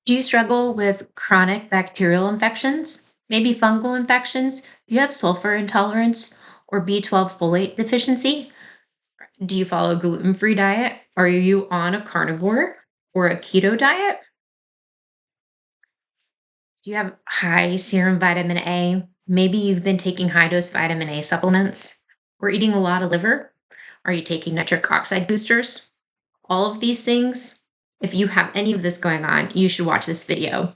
Do you struggle with chronic bacterial infections? Maybe fungal infections? Do you have sulfur intolerance or B12 folate deficiency? Do you follow a gluten free diet? Are you on a carnivore or a keto diet? Do you have high serum vitamin A? Maybe you've been taking high dose vitamin A supplements or eating a lot of liver. Are you taking nitric oxide boosters? All of these things, if you have any of this going on, you should watch this video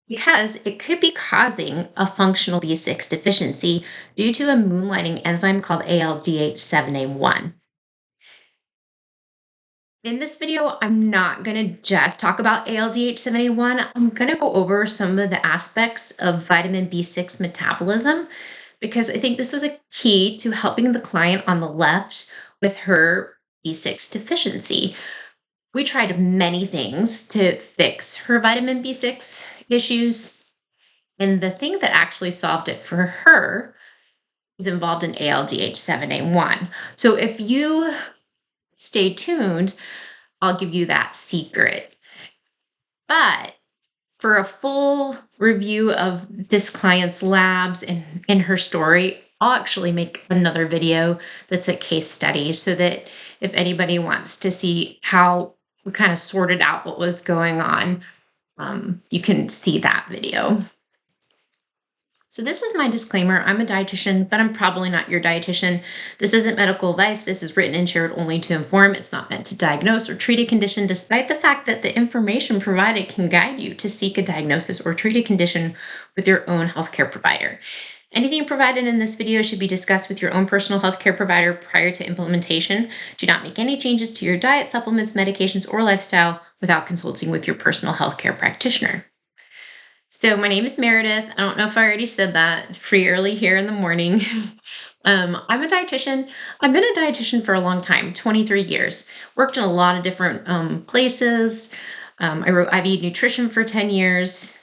because it could be causing a functional B6 deficiency due to a moonlighting enzyme called ALDH7A1. In this video, I'm not going to just talk about ALDH7A1. I'm going to go over some of the aspects of vitamin B6 metabolism because I think this was a key to helping the client on the left with her B6 deficiency. We tried many things to fix her vitamin B6 issues, and the thing that actually solved it for her is involved in ALDH7A1. So if you stay tuned, I'll give you that secret. But for a full review of this client's labs and in her story, I'll actually make another video that's a case study so that if anybody wants to see how we kind of sorted out what was going on, you can see that video. So this is my disclaimer. I'm a dietitian, but I'm probably not your dietitian. This isn't medical advice. This is written and shared only to inform. It's not meant to diagnose or treat a condition, despite the fact that the information provided can guide you to seek a diagnosis or treat a condition with your own healthcare provider. Anything provided in this video should be discussed with your own personal healthcare provider prior to implementation. Do not make any changes to your diet, supplements, medications, or lifestyle without consulting with your personal healthcare practitioner. So my name is Meredith. I don't know if I already said that. It's pretty early here in the morning. I'm a dietitian. I've been a dietitian for a long time, 23 years. Worked in a lot of different places. I wrote IV nutrition for 10 years.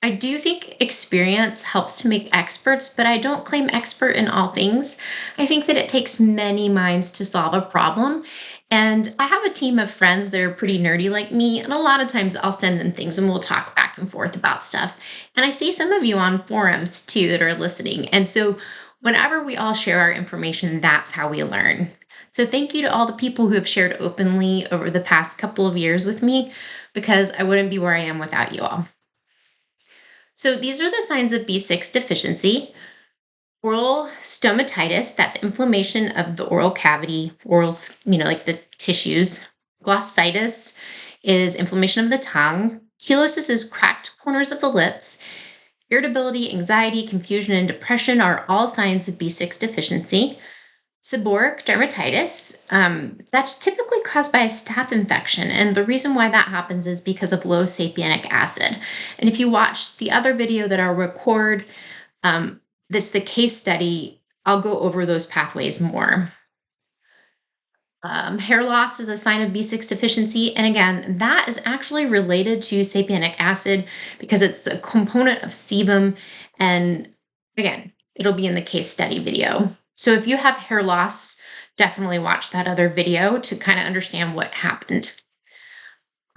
I do think experience helps to make experts, but I don't claim expert in all things. I think that it takes many minds to solve a problem. And I have a team of friends that are pretty nerdy like me, and a lot of times I'll send them things and we'll talk back and forth about stuff. And I see some of you on forums too that are listening. And so whenever we all share our information, that's how we learn. So thank you to all the people who have shared openly over the past couple of years with me, because I wouldn't be where I am without you all. So these are the signs of B6 deficiency. Oral stomatitis, that's inflammation of the oral cavity, like the tissues. Glossitis is inflammation of the tongue. Chelosis is cracked corners of the lips. Irritability, anxiety, confusion, and depression are all signs of B6 deficiency. Seborrheic dermatitis, that's typically caused by a staph infection. And the reason why that happens is because of low sapienic acid. And if you watch the other video that I'll record, that's the case study, I'll go over those pathways more. Hair loss is a sign of B6 deficiency. And again, that is actually related to sapienic acid because it's a component of sebum. And again, it'll be in the case study video. So if you have hair loss, definitely watch that other video to kind of understand what happened.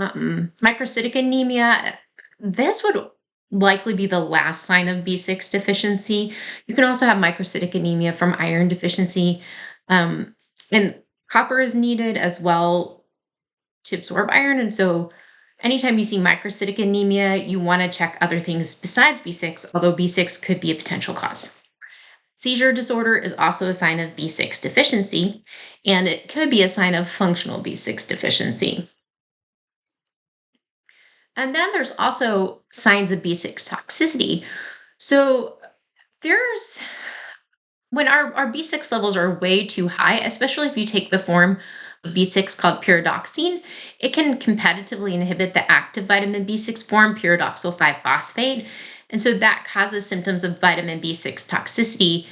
Microcytic anemia, this would likely be the last sign of B6 deficiency. You can also have microcytic anemia from iron deficiency. And copper is needed as well to absorb iron. And so anytime you see microcytic anemia, you want to check other things besides B6, although B6 could be a potential cause. Seizure disorder is also a sign of B6 deficiency, and it could be a sign of functional B6 deficiency. And then there's also signs of B6 toxicity. So when our B6 levels are way too high, especially if you take the form of B6 called pyridoxine, it can competitively inhibit the active vitamin B6 form, pyridoxal 5-phosphate. And so that causes symptoms of vitamin B6 toxicity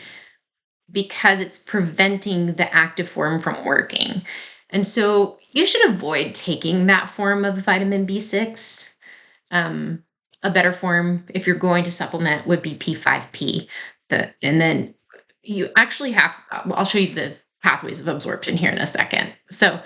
because it's preventing the active form from working. And so you should avoid taking that form of vitamin B6. A better form, if you're going to supplement, would be P5P. And then you actually have, I'll show you the pathways of absorption here in a second. So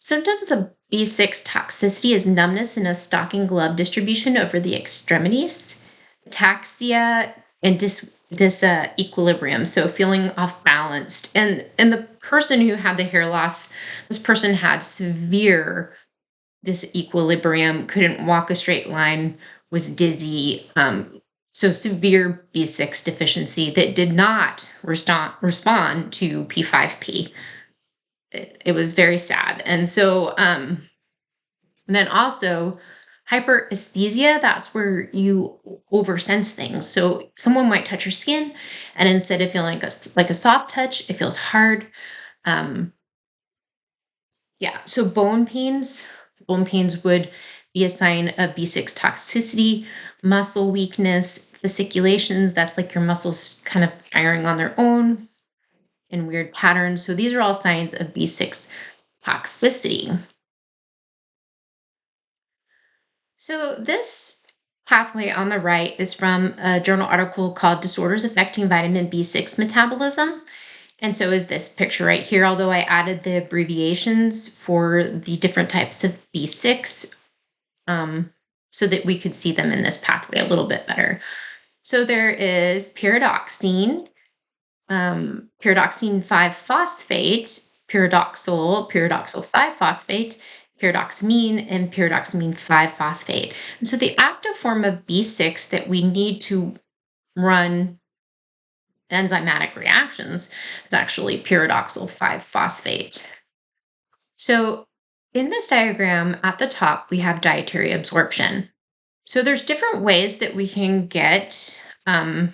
Symptoms of B6 toxicity is numbness in a stocking glove distribution over the extremities, ataxia, and disequilibrium, so feeling off balanced. And the person who had the hair loss, this person had severe disequilibrium, couldn't walk a straight line, was dizzy. So severe B6 deficiency that did not respond to P5P. It was very sad. And then also hyperesthesia, that's where you oversense things. So someone might touch your skin, and instead of feeling like a soft touch, it feels hard. Um, yeah, so bone pains would be a sign of B6 toxicity, muscle weakness, fasciculations, that's like your muscles kind of firing on their own in weird patterns. So these are all signs of B6 toxicity. So this pathway on the right is from a journal article called Disorders Affecting Vitamin B6 Metabolism. And so is this picture right here, although I added the abbreviations for the different types of B6 so that we could see them in this pathway a little bit better. So there is pyridoxine, pyridoxine 5-phosphate, pyridoxal 5-phosphate, pyridoxamine, and pyridoxamine 5-phosphate. And so the active form of B6 that we need to run enzymatic reactions is actually pyridoxal 5-phosphate. So in this diagram at the top, we have dietary absorption. So there's different ways that we can get our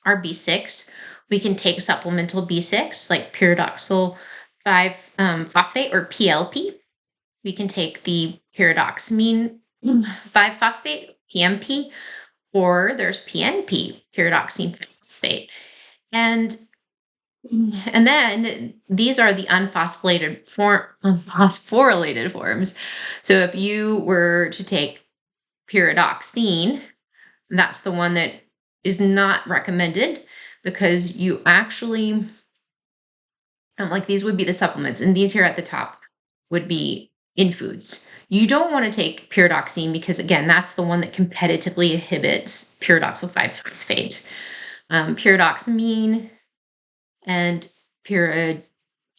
B6. We can take supplemental B6 like pyridoxal 5-phosphate or PLP. We can take the pyridoxamine 5-phosphate, PMP, or there's PNP, pyridoxine 5-phosphate. And then these are the unphosphorylated forms. So if you were to take pyridoxine, that's the one that is not recommended because you actually, like these would be the supplements, and these here at the top would be in foods. You don't want to take pyridoxine because, again, that's the one that competitively inhibits pyridoxal 5-phosphate. Pyridoxamine and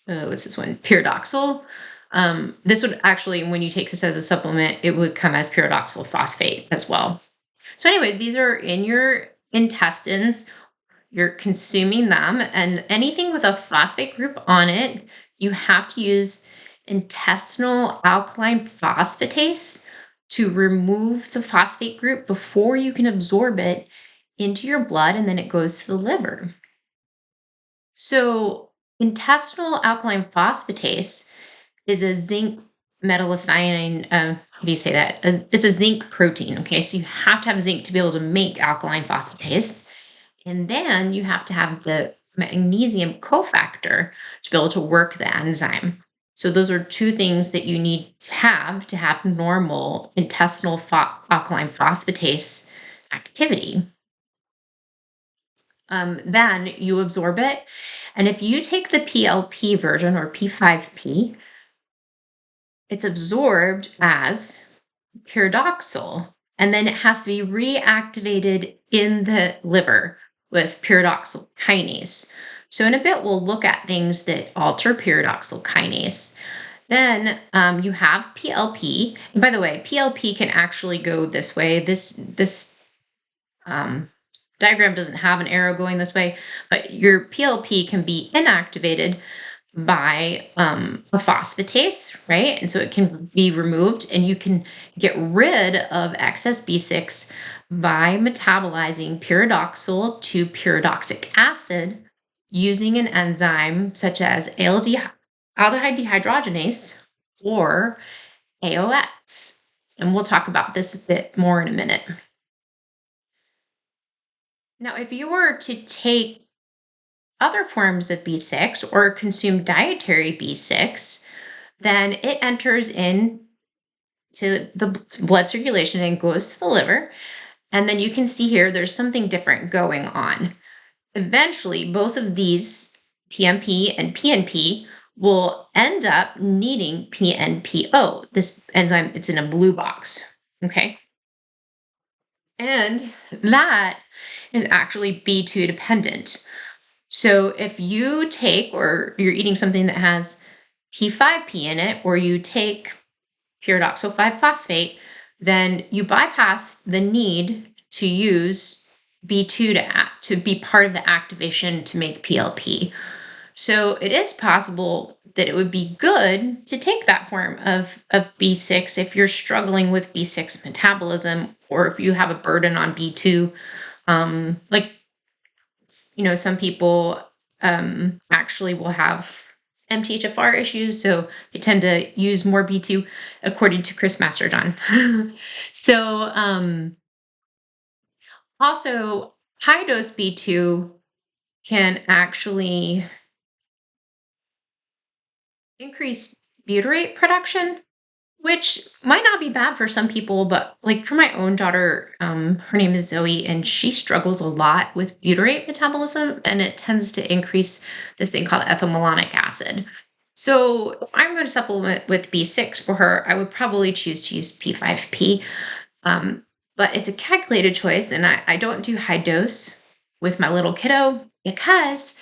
what's this one? Pyridoxal. This would actually, when you take this as a supplement, it would come as pyridoxal phosphate as well. So anyways, these are in your intestines. You're consuming them, and anything with a phosphate group on it, you have to use intestinal alkaline phosphatase to remove the phosphate group before you can absorb it into your blood, and then it goes to the liver. So intestinal alkaline phosphatase is a zinc metallothionein, how do you say that? It's a zinc protein, okay? So you have to have zinc to be able to make alkaline phosphatase. And then you have to have the magnesium cofactor to be able to work the enzyme. So those are two things that you need to have normal intestinal alkaline phosphatase activity. Then you absorb it. And if you take the PLP version or P5P, it's absorbed as pyridoxal, and then it has to be reactivated in the liver with pyridoxal kinase. So in a bit, we'll look at things that alter pyridoxal kinase. Then you have PLP. And by the way, PLP can actually go this way. This diagram doesn't have an arrow going this way, but your PLP can be inactivated by a phosphatase, right? And so it can be removed, and you can get rid of excess B6 by metabolizing pyridoxal to pyridoxic acid using an enzyme such as aldehyde dehydrogenase or AOX. And we'll talk about this a bit more in a minute. Now, if you were to take other forms of B6 or consume dietary B6, then it enters into the blood circulation and goes to the liver. And then you can see here, there's something different going on. Eventually, both of these PMP and PNP will end up needing PNPO. This enzyme, it's in a blue box. Okay. And that is actually B2 dependent. So if you take or you're eating something that has P5P in it, or you take pyridoxal 5 phosphate, then you bypass the need to use B2 to be part of the activation to make PLP. So it is possible that it would be good to take that form of B6 if you're struggling with B6 metabolism, or if you have a burden on B2. Like, some people actually will have MTHFR issues, so they tend to use more B2, according to Chris Masterjohn. So, also, high dose B2 can actually increase butyrate production, which might not be bad for some people, but like for my own daughter, her name is Zoe, and she struggles a lot with butyrate metabolism, and it tends to increase this thing called ethylmalonic acid. So if I'm going to supplement with B6 for her, I would probably choose to use P5P. But it's a calculated choice, and I don't do high dose with my little kiddo because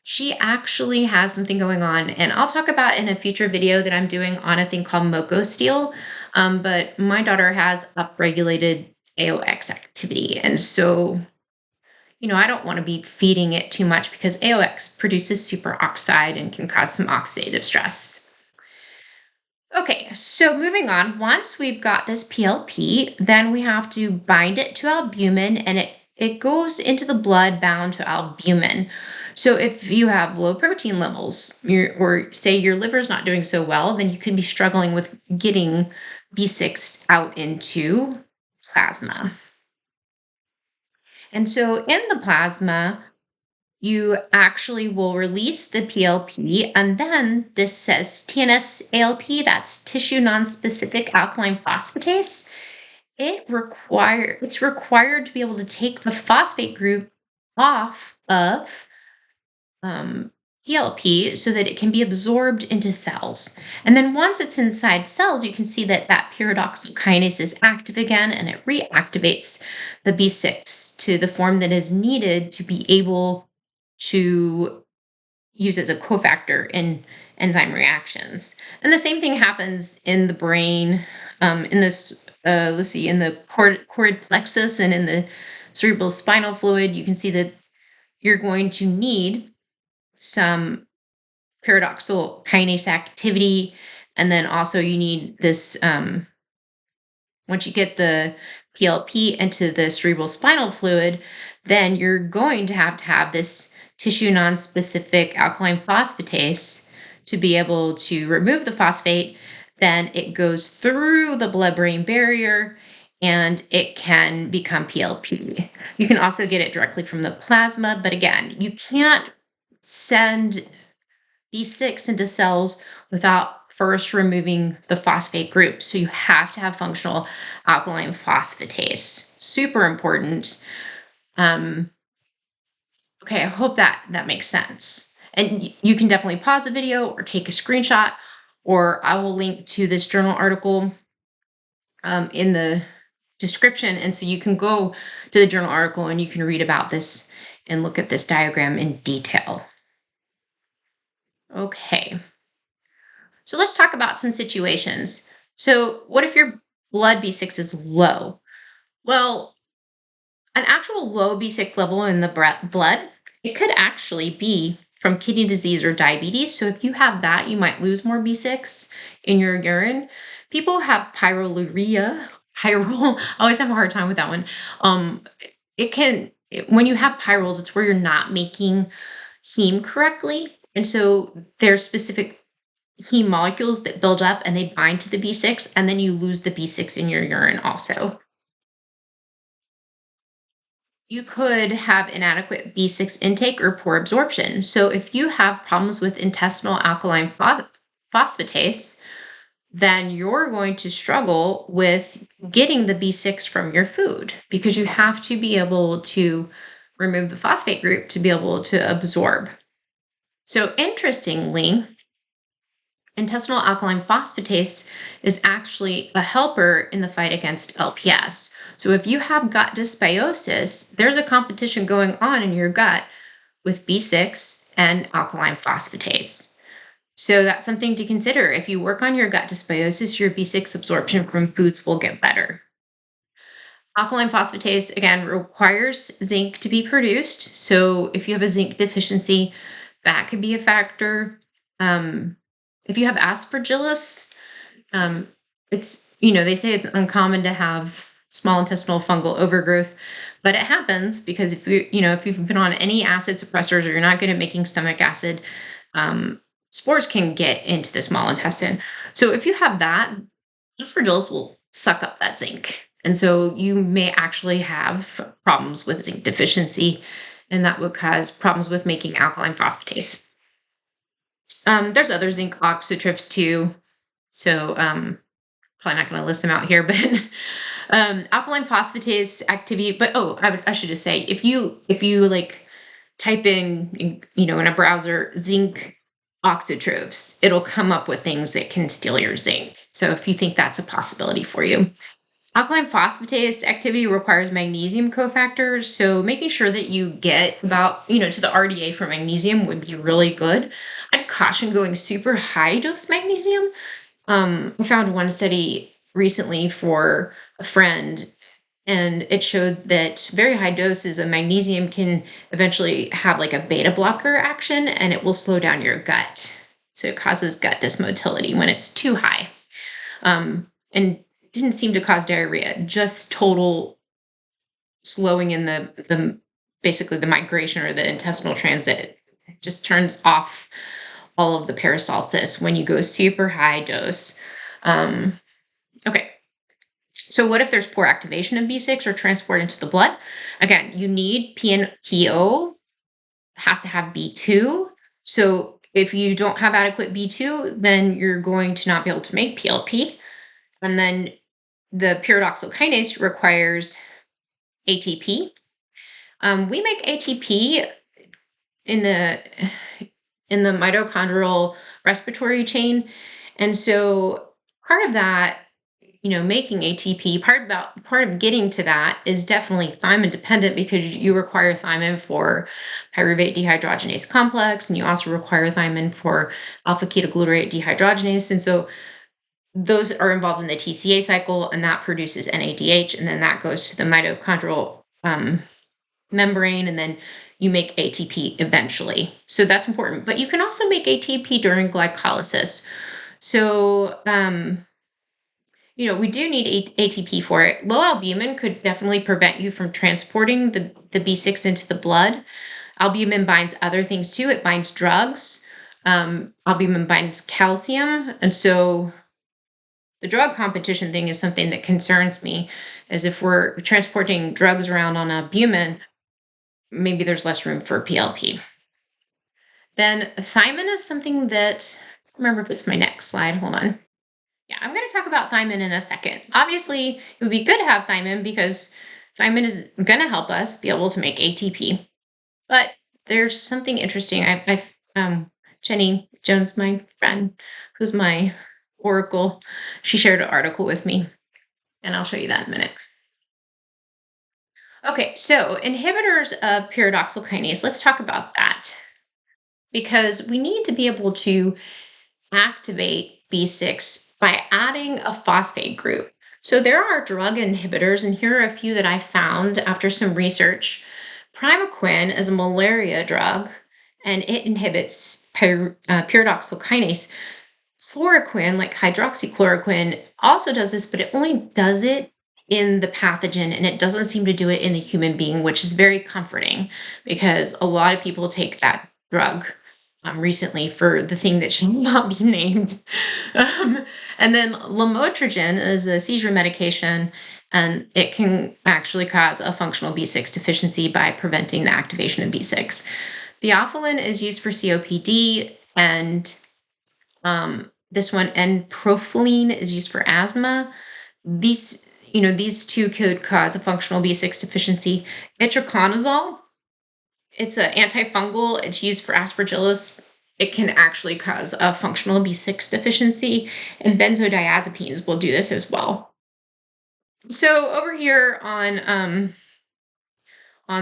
she actually has something going on, and I'll talk about in a future video that I'm doing on a thing called Mocosteel. But my daughter has upregulated AOX activity, and so I don't want to be feeding it too much because AOX produces superoxide and can cause some oxidative stress. Okay, so moving on, once we've got this PLP, then we have to bind it to albumin, and it goes into the blood bound to albumin. So if you have low protein levels, or say your liver's not doing so well, then you could be struggling with getting B6 out into plasma. And so in the plasma, you actually will release the PLP, and then this says TNS ALP, that's tissue nonspecific alkaline phosphatase. It's required to be able to take the phosphate group off of PLP so that it can be absorbed into cells. And then once it's inside cells, you can see that pyridoxal kinase is active again, and it reactivates the B6 to the form that is needed to be able to use as a cofactor in enzyme reactions. And the same thing happens in the brain, in this, in the choroid plexus and in the cerebral spinal fluid. You can see that you're going to need some pyridoxal kinase activity. And then also you need this, once you get the PLP into the cerebral spinal fluid, then you're going to have this tissue nonspecific alkaline phosphatase to be able to remove the phosphate. Then it goes through the blood-brain barrier and it can become PLP. You can also get it directly from the plasma, but again, you can't send B6 into cells without first removing the phosphate group. So you have to have functional alkaline phosphatase. Super important. Okay, I hope that makes sense. And you can definitely pause the video or take a screenshot, or I will link to this journal article in the description. And so you can go to the journal article and you can read about this and look at this diagram in detail. Okay, so let's talk about some situations. So what if your blood B6 is low? Well, an actual low B6 level in the blood, it could actually be from kidney disease or diabetes. So if you have that, you might lose more B6 in your urine. People have pyroluria. I always have a hard time with that one. When you have pyrroles, it's where you're not making heme correctly. And so there's specific heme molecules that build up and they bind to the B6, and then you lose the B6 in your urine also. You could have inadequate B6 intake or poor absorption. So if you have problems with intestinal alkaline phosphatase, then you're going to struggle with getting the B6 from your food because you have to be able to remove the phosphate group to be able to absorb. So interestingly, Intestinal alkaline phosphatase is actually a helper in the fight against LPS. So if you have gut dysbiosis, there's a competition going on in your gut with B6 and alkaline phosphatase. So that's something to consider. If you work on your gut dysbiosis, your B6 absorption from foods will get better. Alkaline phosphatase, again, requires zinc to be produced. So if you have a zinc deficiency, that could be a factor. Um, if you have aspergillus, um, they say it's uncommon to have small intestinal fungal overgrowth, but it happens because if you've been on any acid suppressors or you're not good at making stomach acid, spores can get into the small intestine. So if you have that, aspergillus will suck up that zinc. And so you may actually have problems with zinc deficiency, and that would cause problems with making alkaline phosphatase. There's other zinc oxytrypts too. So probably not going to list them out here, but alkaline phosphatase activity. But I should just say, if you like type in in a browser zinc oxytropes, it'll come up with things that can steal your zinc. So if you think that's a possibility for you. Alkaline phosphatase activity requires magnesium cofactors, so making sure that you get about, to the RDA for magnesium would be really good. I'd caution going super high dose magnesium. I found one study recently for a friend, and it showed that very high doses of magnesium can eventually have like a beta blocker action, and it will slow down your gut. So it causes gut dysmotility when it's too high. And didn't seem to cause diarrhea, just total slowing in the basically the migration or the intestinal transit. It just turns off all of the peristalsis when you go super high dose. Okay. So what if there's poor activation of B6 or transport into the blood? Again, you need PO has to have B2. So if you don't have adequate B2, then you're going to not be able to make PLP. And then the pyridoxal kinase requires ATP. We make ATP in the mitochondrial respiratory chain, and so part of that, making ATP, part of getting to that is definitely Thymine dependent, because you require Thymine for pyruvate dehydrogenase complex, and you also require Thymine for alpha ketoglutarate dehydrogenase, and so those are involved in the TCA cycle, and that produces NADH, and then that goes to the mitochondrial membrane, and then you make ATP eventually. So that's important. But you can also make ATP during glycolysis. So, we do need ATP for it. Low albumin could definitely prevent you from transporting the B6 into the blood. Albumin binds other things too. It binds drugs. Albumin binds calcium. And so the drug competition thing is something that concerns me, as if we're transporting drugs around on albumin, maybe there's less room for PLP. Then Thymine is something that, I don't remember if it's my next slide. Hold on. Yeah, I'm going to talk about Thymine in a second. Obviously, it would be good to have Thymine because Thymine is going to help us be able to make ATP. But there's something interesting. Jenny Jones, my friend, who's my oracle, she shared an article with me, and I'll show you that in a minute. Okay, so inhibitors of pyridoxal kinase, let's talk about that, because we need to be able to activate B6 by adding a phosphate group. So there are drug inhibitors, and here are a few that I found after some research. Primaquine is a malaria drug, and it inhibits pyridoxal kinase. Chloroquine, like hydroxychloroquine, also does this, but it only does it in the pathogen, and it doesn't seem to do it in the human being, which is very comforting, because a lot of people take that drug recently for the thing that should not be named. And then lamotrigine is a seizure medication, and it can actually cause a functional B6 deficiency by preventing the activation of B6. Theophylline is used for COPD, and this one, and profylline is used for asthma. These two could cause a functional B6 deficiency. Itraconazole, it's an antifungal. It's used for aspergillus. it can actually cause a functional B6 deficiency, and benzodiazepines will do this as well. So over here on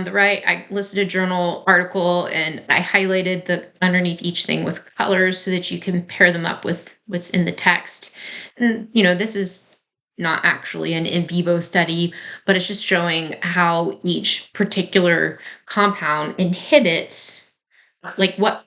the right, I listed a journal article and I highlighted the underneath each thing with colors so that you can pair them up with what's in the text. And this is not actually an in vivo study, but it's just showing how each particular compound inhibits, like what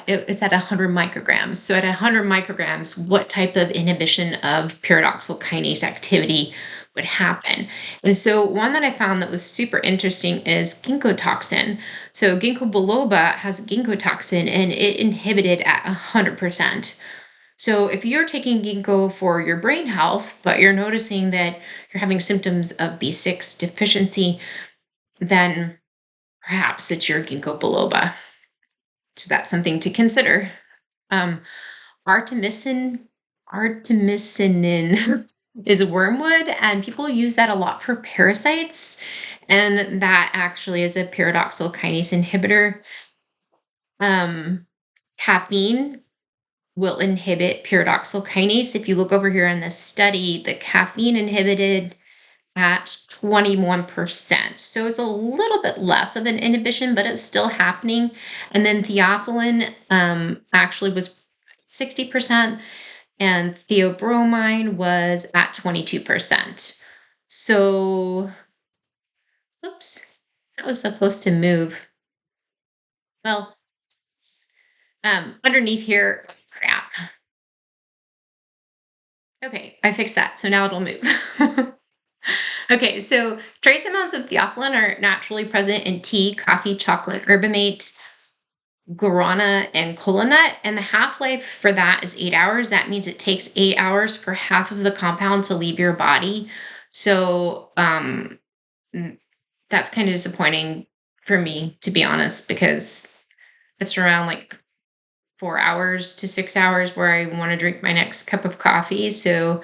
it's at 100 micrograms. So at 100 micrograms, what type of inhibition of pyridoxal kinase activity would happen? And so one that I found that was super interesting is ginkgo toxin. So ginkgo biloba has ginkgo toxin and it inhibited at 100%. So if you're taking ginkgo for your brain health, but you're noticing that you're having symptoms of B6 deficiency, then perhaps it's your ginkgo biloba. So that's something to consider. Um, artemisinin is wormwood, and people use that a lot for parasites. And that actually is a pyridoxal kinase inhibitor. Caffeine will inhibit pyridoxal kinase. If you look over here in this study, the caffeine inhibited at 21%. So it's a little bit less of an inhibition, but it's still happening. And then theophylline actually was 60%, and theobromine was at 22%. So, oops, that was supposed to move. Well, underneath here, crap. Okay, I fixed that. So now it'll move. Okay, so trace amounts of theophylline are naturally present in tea, coffee, chocolate, herbamate, guarana, and kola nut, and the half-life for that is 8 hours. That means it takes 8 hours for half of the compound to leave your body. So that's kind of disappointing for me, to be honest, because it's around like 4 hours to 6 hours where I want to drink my next cup of coffee. So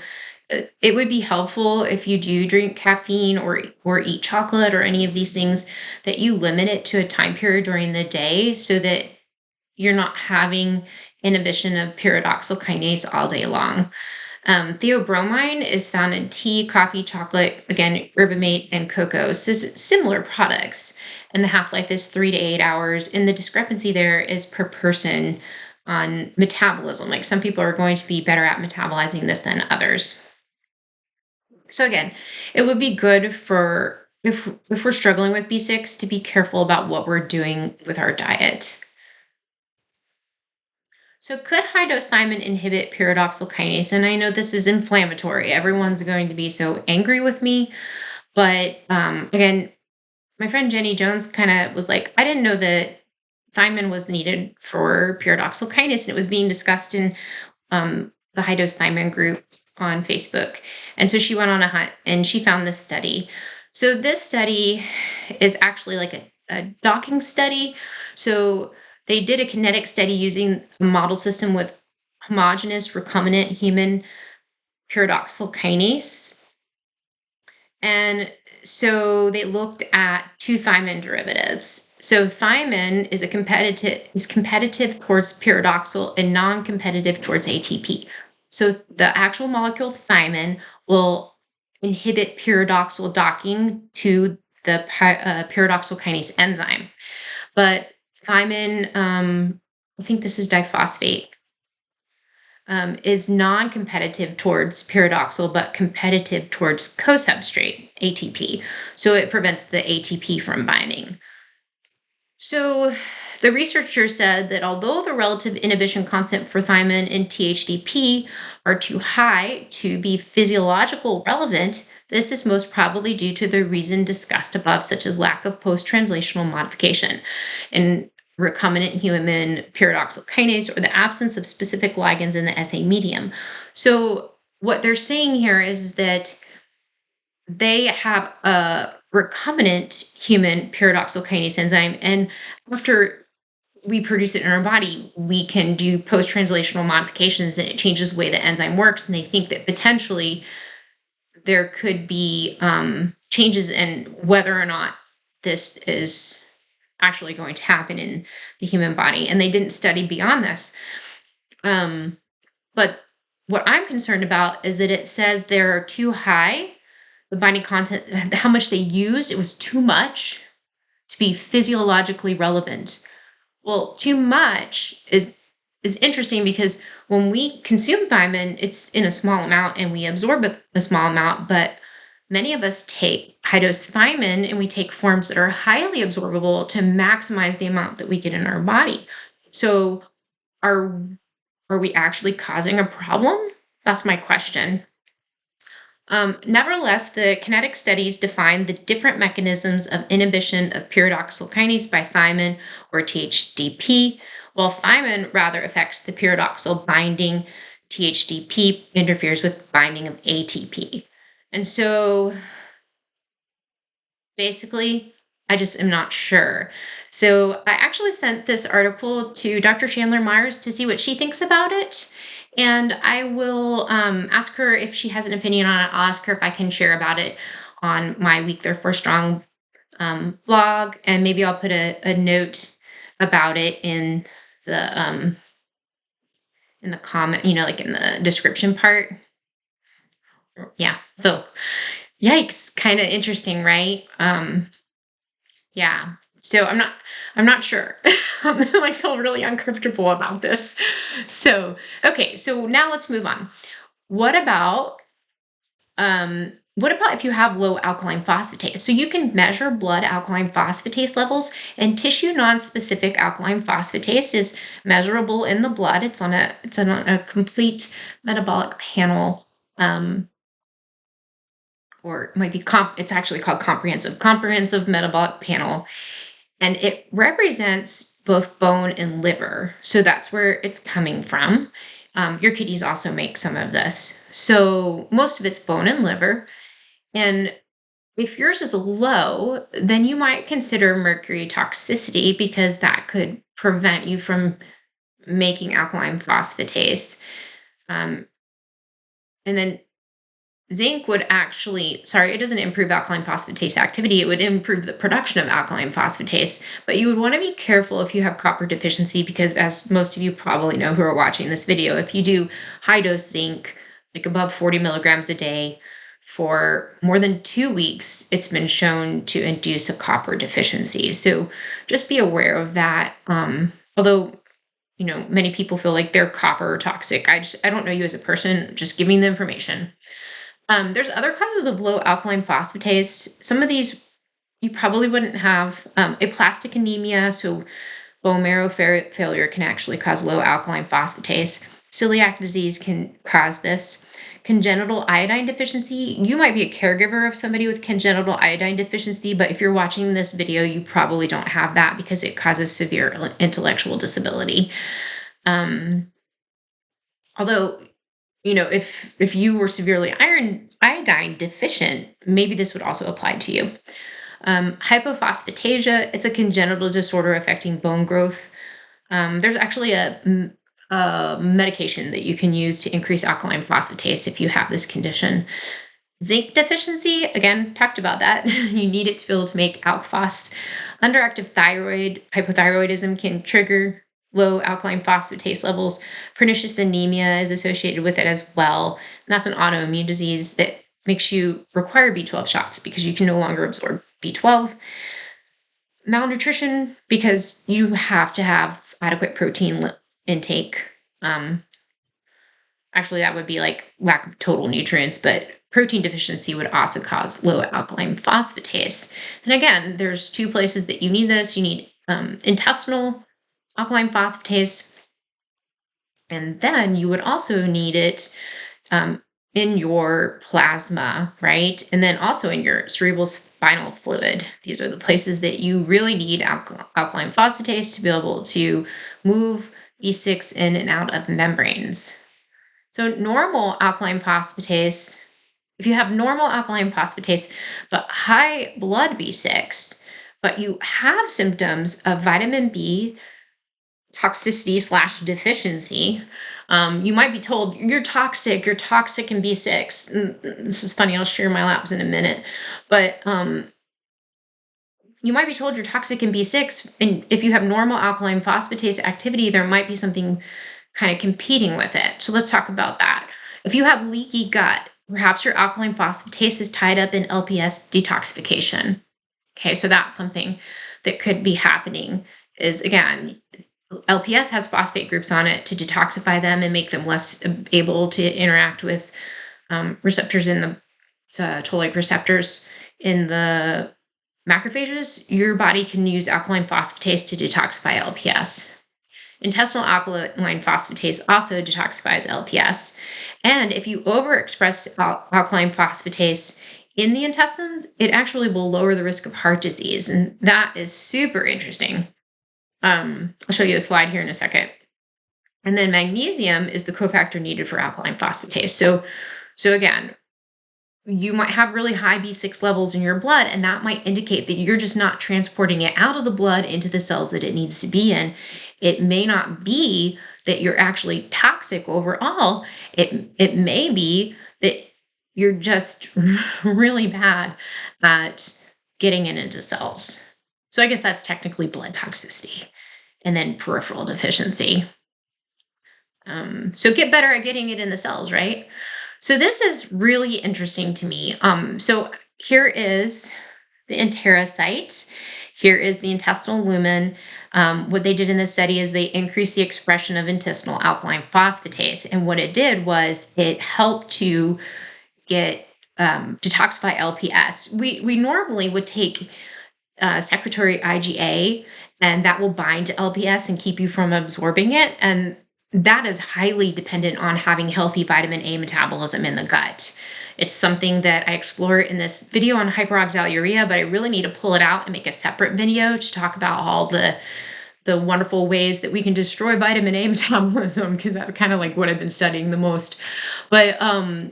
it would be helpful if you do drink caffeine or eat chocolate or any of these things, that you limit it to a time period during the day so that you're not having inhibition of pyridoxal kinase all day long. Theobromine is found in tea, coffee, chocolate, again, herbamate, and cocoa. So similar products. And the half-life is 3 to 8 hours. And the discrepancy there is per person on metabolism. Like some people are going to be better at metabolizing this than others. So again, it would be good for if we're struggling with B6 to be careful about what we're doing with our diet. So could high dose thiamine inhibit pyridoxal kinase? And I know this is inflammatory. Everyone's going to be so angry with me. But again, my friend Jenny Jones kind of was like, I didn't know that thiamine was needed for pyridoxal kinase. And it was being discussed in the high dose thiamine group on Facebook. And so she went on a hunt and she found this study. So this study is actually like a docking study. So they did a kinetic study using a model system with homogeneous recombinant human pyridoxal kinase. And so they looked at two thiamine derivatives. So thiamine is competitive towards pyridoxal and non-competitive towards ATP. So the actual molecule thiamine will inhibit pyridoxal docking to the pyridoxal kinase enzyme. But thiamine, I think this is diphosphate, is non-competitive towards pyridoxal, but competitive towards co-substrate, ATP. So it prevents the ATP from binding. So the researchers said that although the relative inhibition constant for thiamine and THDP are too high to be physiological relevant, this is most probably due to the reason discussed above, such as lack of post-translational modification in recombinant human pyridoxal kinase or the absence of specific ligands in the SA medium. So what they're saying here is that they have a recombinant human pyridoxal kinase enzyme, and after we produce it in our body, we can do post-translational modifications and it changes the way the enzyme works. And they think that potentially there could be changes in whether or not this is actually going to happen in the human body. And they didn't study beyond this. But what I'm concerned about is that it says they're too high, the binding content, how much they used, it was too much to be physiologically relevant. Well, too much is interesting because when we consume thiamine, it's in a small amount and we absorb a small amount, but many of us take high dose thiamine and we take forms that are highly absorbable to maximize the amount that we get in our body. So are we actually causing a problem? That's my question. Nevertheless, the kinetic studies define the different mechanisms of inhibition of pyridoxal kinase by thiamine or THDP, while thiamine rather affects the pyridoxal binding. THDP interferes with binding of ATP. And so basically, I just am not sure. So I actually sent this article to Dr. Chandler Myers to see what she thinks about it. And I will ask her if she has an opinion on it. I'll ask her if I can share about it on my Week Therefore Strong blog. And maybe I'll put a note about it in the comment, like in the description part. Yeah. So yikes, kind of interesting, right? Yeah. So I'm not sure. I feel really uncomfortable about this. So, okay, so now let's move on. What about if you have low alkaline phosphatase? So you can measure blood alkaline phosphatase levels, and tissue non-specific alkaline phosphatase is measurable in the blood. It's on a complete metabolic panel, or it might be it's actually called comprehensive metabolic panel. And it represents both bone and liver. So that's where it's coming from. Your kidneys also make some of this. So most of it's bone and liver. And if yours is low, then you might consider mercury toxicity, because that could prevent you from making alkaline phosphatase. And then zinc would it doesn't improve alkaline phosphatase activity. It would improve the production of alkaline phosphatase. But you would want to be careful if you have copper deficiency, because as most of you probably know who are watching this video, if you do high dose zinc, like above 40 milligrams a day for more than 2 weeks, it's been shown to induce a copper deficiency. So just be aware of that. Although many people feel like they're copper toxic. I don't know you as a person, just giving the information. There's other causes of low alkaline phosphatase. Some of these you probably wouldn't have. Aplastic anemia, so bone marrow failure, can actually cause low alkaline phosphatase. Celiac disease can cause this. Congenital iodine deficiency. You might be a caregiver of somebody with congenital iodine deficiency, but if you're watching this video, you probably don't have that because it causes severe intellectual disability. Although, if you were severely iodine deficient, maybe this would also apply to you. Hypophosphatasia, it's a congenital disorder affecting bone growth. There's actually a medication that you can use to increase alkaline phosphatase if you have this condition. Zinc deficiency, again, talked about that. You need it to be able to make ALK-Phos. Underactive thyroid, hypothyroidism can trigger low alkaline phosphatase levels. Pernicious anemia is associated with it as well. And that's an autoimmune disease that makes you require B12 shots because you can no longer absorb B12. Malnutrition, because you have to have adequate protein intake. Actually, that would be like lack of total nutrients, but protein deficiency would also cause low alkaline phosphatase. And again, there's 2 places that you need this. You need intestinal alkaline phosphatase, and then you would also need it in your plasma, right? And then also in your cerebral spinal fluid. These are the places that you really need alkaline phosphatase to be able to move B6 in and out of membranes. So normal alkaline phosphatase, if you have normal alkaline phosphatase but high blood B6, but you have symptoms of vitamin B toxicity / deficiency, you might be told you're toxic in B6. And this is funny, I'll share my labs in a minute. But you might be told you're toxic in B6, and if you have normal alkaline phosphatase activity, there might be something kind of competing with it. So let's talk about that. If you have leaky gut, perhaps your alkaline phosphatase is tied up in LPS detoxification. Okay, so that's something that could be happening is, again, LPS has phosphate groups on it to detoxify them and make them less able to interact with receptors in the toll-like receptors in the macrophages. Your body can use alkaline phosphatase to detoxify LPS. Intestinal alkaline phosphatase also detoxifies LPS. And if you overexpress alkaline phosphatase in the intestines, it actually will lower the risk of heart disease. And that is super interesting. I'll show you a slide here in a second. And then magnesium is the cofactor needed for alkaline phosphatase. So again, you might have really high B6 levels in your blood, and that might indicate that you're just not transporting it out of the blood into the cells that it needs to be in. It may not be that you're actually toxic overall. It may be that you're just really bad at getting it into cells. So I guess that's technically blood toxicity, and then peripheral deficiency. So get better at getting it in the cells, right? So this is really interesting to me. So here is the enterocyte. Here is the intestinal lumen. What they did in this study is they increased the expression of intestinal alkaline phosphatase. And what it did was it helped to get detoxify LPS. We normally would take secretory IgA, and that will bind to LPS and keep you from absorbing it. And that is highly dependent on having healthy vitamin A metabolism in the gut. It's something that I explore in this video on hyperoxaluria, but I really need to pull it out and make a separate video to talk about all the wonderful ways that we can destroy vitamin A metabolism, because that's kind of like what I've been studying the most. But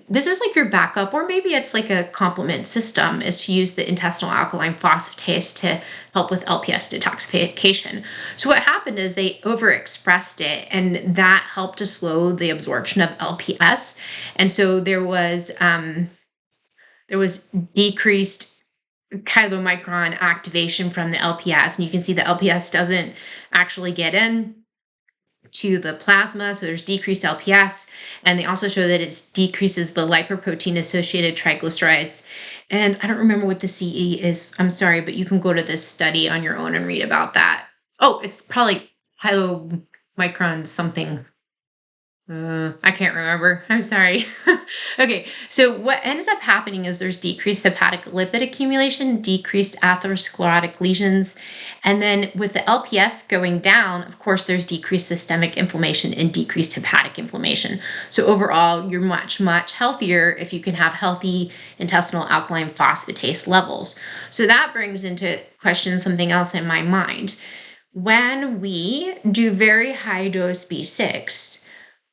this is like your backup, or maybe it's like a complement system, is to use the intestinal alkaline phosphatase to help with LPS detoxification. So what happened is they overexpressed it, and that helped to slow the absorption of LPS. And so there was decreased chylomicron activation from the LPS, and you can see the LPS doesn't actually get in to the plasma, so there's decreased LPS. And they also show that it decreases the lipoprotein associated triglycerides. And I don't remember what the CE is, I'm sorry, but you can go to this study on your own and read about that. Oh, it's probably chylomicron something. I can't remember. I'm sorry. Okay, so what ends up happening is there's decreased hepatic lipid accumulation, decreased atherosclerotic lesions, and then with the LPS going down, of course, there's decreased systemic inflammation and decreased hepatic inflammation. So overall, you're much, much healthier if you can have healthy intestinal alkaline phosphatase levels. So that brings into question something else in my mind. When we do very high dose B6,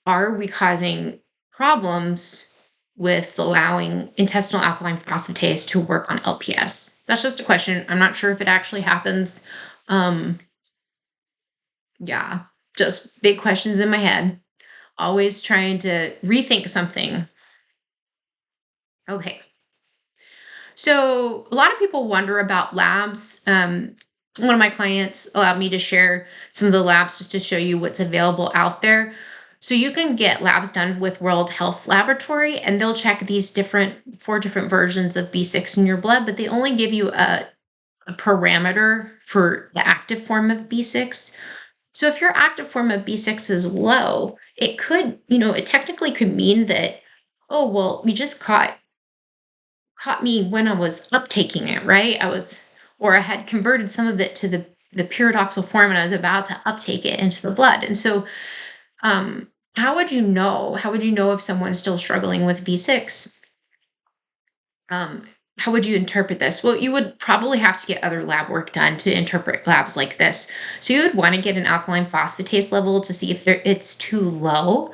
are we causing problems with allowing intestinal alkaline phosphatase to work on LPS? That's just a question. I'm not sure if it actually happens. Yeah, just big questions in my head. Always trying to rethink something. Okay. So a lot of people wonder about labs. One of my clients allowed me to share some of the labs just to show you what's available out there. So you can get labs done with World Health Laboratory, and they'll check these 4 different versions of B6 in your blood, but they only give you a parameter for the active form of B6. So if your active form of B6 is low, it could, it technically could mean that, oh, well, you just caught me when I was uptaking it, right? I had converted some of it to the pyridoxal form, and I was about to uptake it into the blood. And so, how would you know? How would you know if someone's still struggling with B6? How would you interpret this? Well, you would probably have to get other lab work done to interpret labs like this. So you would want to get an alkaline phosphatase level to see if it's too low,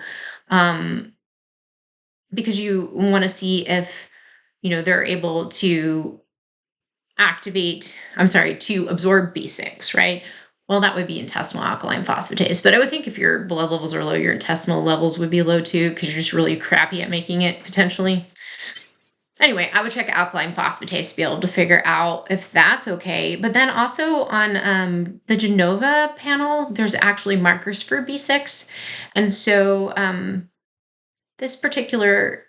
because you want to see if, they're able to to absorb B6, right? Well, that would be intestinal alkaline phosphatase. But I would think if your blood levels are low, your intestinal levels would be low too, because you're just really crappy at making it potentially. Anyway, I would check alkaline phosphatase to be able to figure out if that's okay. But then also on the Genova panel, there's actually markers for B6. And so this particular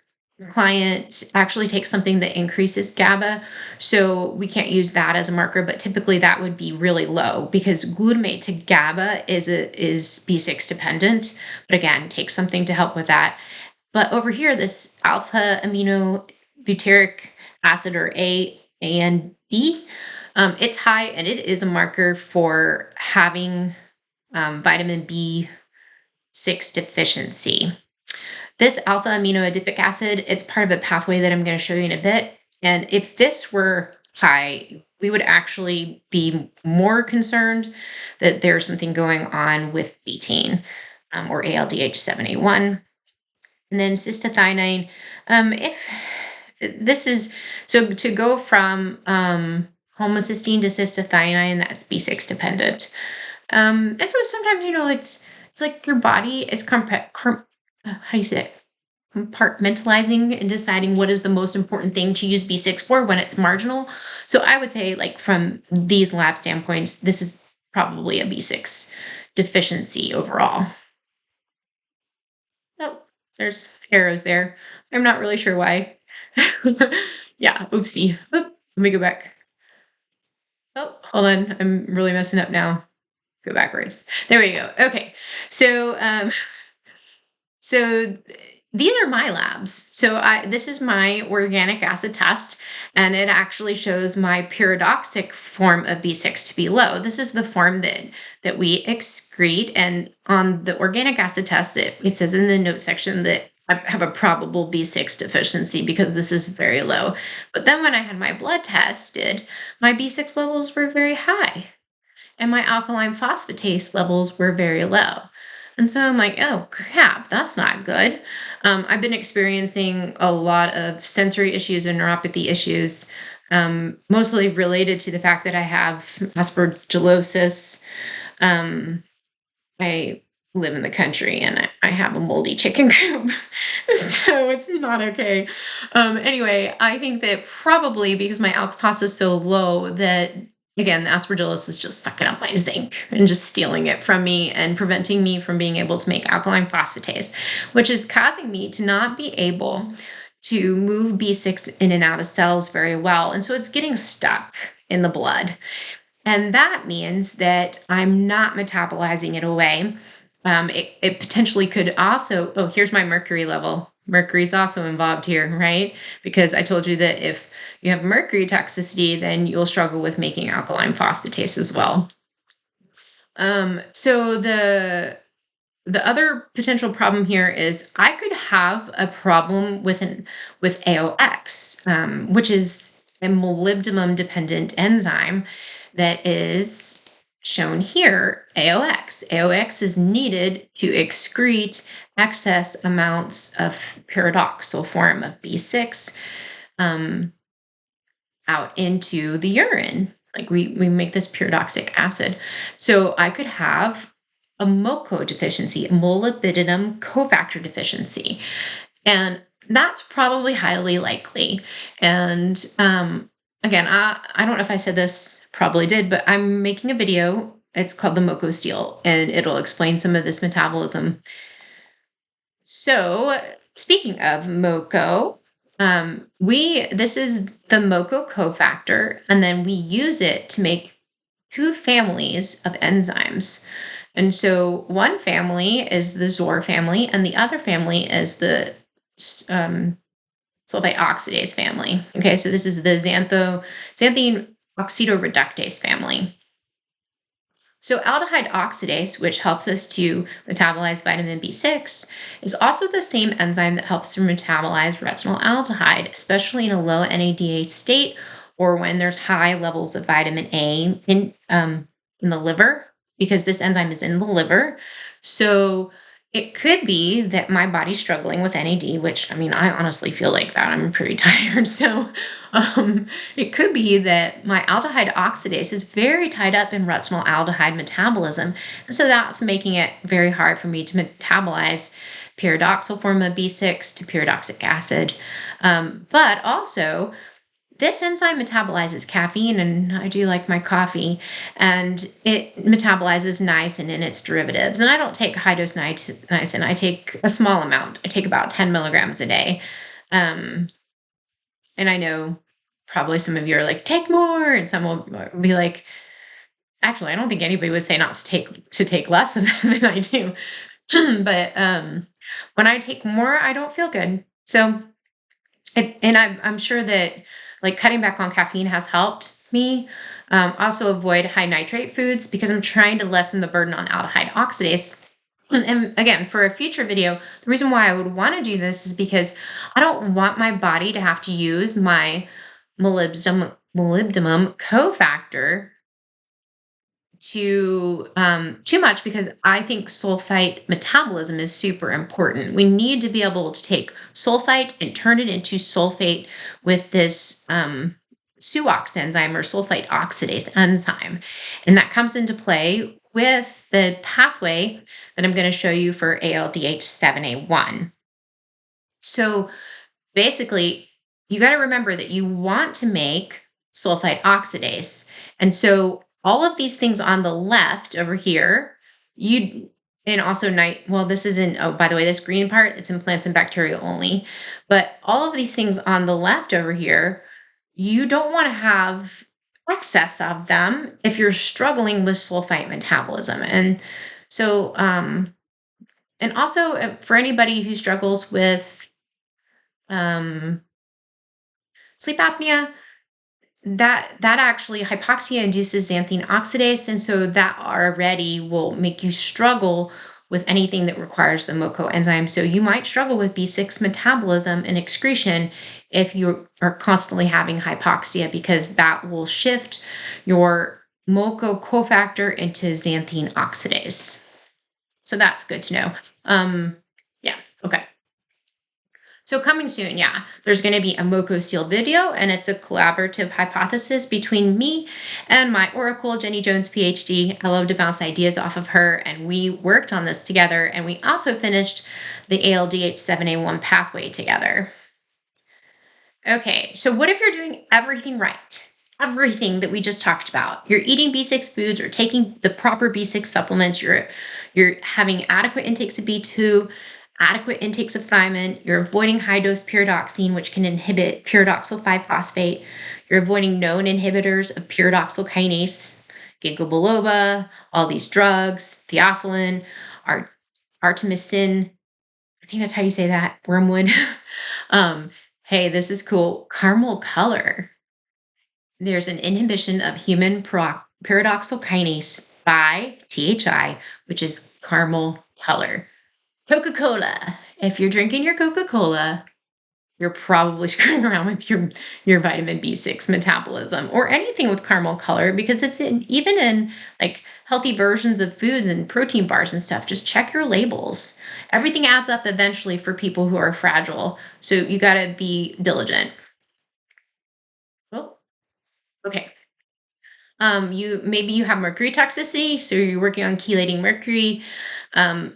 client actually takes something that increases GABA. So we can't use that as a marker, but typically that would be really low because glutamate to GABA is B6 dependent. But again, take something to help with that. But over here, this alpha amino butyric acid, or AND, it's high, and it is a marker for having vitamin B6 deficiency. This alpha amino adipic acid, it's part of a pathway that I'm going to show you in a bit. And if this were high, we would actually be more concerned that there's something going on with betaine, or ALDH7A1. And then cystathionine, if this is, so to go from homocysteine to cystathionine, that's B6 dependent. And so sometimes, it's like your body is how do you say it? Compartmentalizing and deciding what is the most important thing to use B6 for when it's marginal. So I would say, like, from these lab standpoints, this is probably a B6 deficiency overall. Oh, there's arrows there. I'm not really sure why. Yeah, oopsie. Oop, let me go back. Oh, hold on. I'm really messing up now. Go backwards. There we go. Okay. So these are my labs. So this is my organic acid test, and it actually shows my pyridoxic form of B6 to be low. This is the form that we excrete, and on the organic acid test, it says in the note section that I have a probable B6 deficiency because this is very low. But then when I had my blood tested, my B6 levels were very high, and my alkaline phosphatase levels were very low. And so I'm like, oh crap, that's not good. I've been experiencing a lot of sensory issues and neuropathy issues, mostly related to the fact that I have aspergillosis. I live in the country and I have a moldy chicken coop, so it's not okay. Anyway, I think that probably because my alk phos is so low that, again, the aspergillus is just sucking up my zinc and just stealing it from me and preventing me from being able to make alkaline phosphatase, which is causing me to not be able to move B6 in and out of cells very well. And so it's getting stuck in the blood. And that means that I'm not metabolizing it away. It potentially could also, oh, here's my mercury level. Mercury's also involved here, right? Because I told you that if you have mercury toxicity, then you'll struggle with making alkaline phosphatase as well. So the other potential problem here is I could have a problem with AOX, which is a molybdenum dependent enzyme that is shown here, AOX. AOX is needed to excrete excess amounts of pyridoxal form of B6 out into the urine. Like we make this pyridoxic acid. So I could have a MoCo deficiency, a molybdenum cofactor deficiency. And that's probably highly likely. And again, I don't know if I said this, probably did, but I'm making a video. It's called the MoCo Steal, and it'll explain some of this metabolism. So speaking of MoCo, this is the MoCo cofactor, and then we use it to make two families of enzymes. And so one family is the youre family, and the other family is the sulfite oxidase family. Okay, so this is the xanthine oxidoreductase family. So aldehyde oxidase, which helps us to metabolize vitamin B6, is also the same enzyme that helps to metabolize retinol aldehyde, especially in a low NADH state or when there's high levels of vitamin A in the liver, because this enzyme is in the liver. So it could be that my body's struggling with NAD, which, I mean, I honestly feel like that. I'm pretty tired. So it could be that my aldehyde oxidase is very tied up in retinol aldehyde metabolism. And so that's making it very hard for me to metabolize pyridoxal form of B6 to pyridoxic acid. But also, this enzyme metabolizes caffeine, and I do like my coffee, and it metabolizes niacin and its derivatives. And I don't take high dose niacin, I take a small amount. I take about 10 milligrams a day. Um, and I know probably some of you are like, take more, and some will be like, actually, I don't think anybody would say not to take less of them than I do. But when I take more, I don't feel good. So, and I'm sure that like cutting back on caffeine has helped me. Also avoid high nitrate foods because I'm trying to lessen the burden on aldehyde oxidase. And again, for a future video, the reason why I would want to do this is because I don't want my body to have to use my molybdenum cofactor too much, because I think sulfite metabolism is super important. We need to be able to take sulfite and turn it into sulfate with this SUOX enzyme or sulfite oxidase enzyme. And that comes into play with the pathway that I'm going to show you for ALDH7A1. So basically, you got to remember that you want to make sulfite oxidase. And so all of these things on the left over here, and also well, this isn't, oh, by the way, this green part, it's in plants and bacteria only. But all of these things on the left over here, you don't want to have excess of them if you're struggling with sulfite metabolism. And so, and also for anybody who struggles with sleep apnea, that actually hypoxia induces xanthine oxidase, and so that already will make you struggle with anything that requires the MoCo enzyme. So you might struggle with B6 metabolism and excretion if you are constantly having hypoxia, because that will shift your MoCo cofactor into xanthine oxidase. So that's good to know. Yeah, okay. So coming soon, yeah, there's going to be a MoCo sealed video, and it's a collaborative hypothesis between me and my oracle, Jenny Jones, PhD. I love to bounce ideas off of her, and we worked on this together, and we also finished the ALDH7A1 pathway together. Okay, so what if you're doing everything right? Everything that we just talked about. You're eating B6 foods or taking the proper B6 supplements. You're having adequate intakes of B2, adequate intakes of thiamine. You're avoiding high-dose pyridoxine, which can inhibit pyridoxal 5-phosphate. You're avoiding known inhibitors of pyridoxal kinase, ginkgo biloba, all these drugs, theophylline, artemisinin. I think that's how you say that, wormwood. Hey, this is cool. Caramel color. There's an inhibition of human pyridoxal kinase by THI, which is caramel color. Coca-Cola. If you're drinking your Coca-Cola, you're probably screwing around with your vitamin B6 metabolism, or anything with caramel color, because it's even in like healthy versions of foods and protein bars and stuff. Just check your labels. Everything adds up eventually for people who are fragile. So you got to be diligent. Oh, okay. Maybe you have mercury toxicity, so you're working on chelating mercury,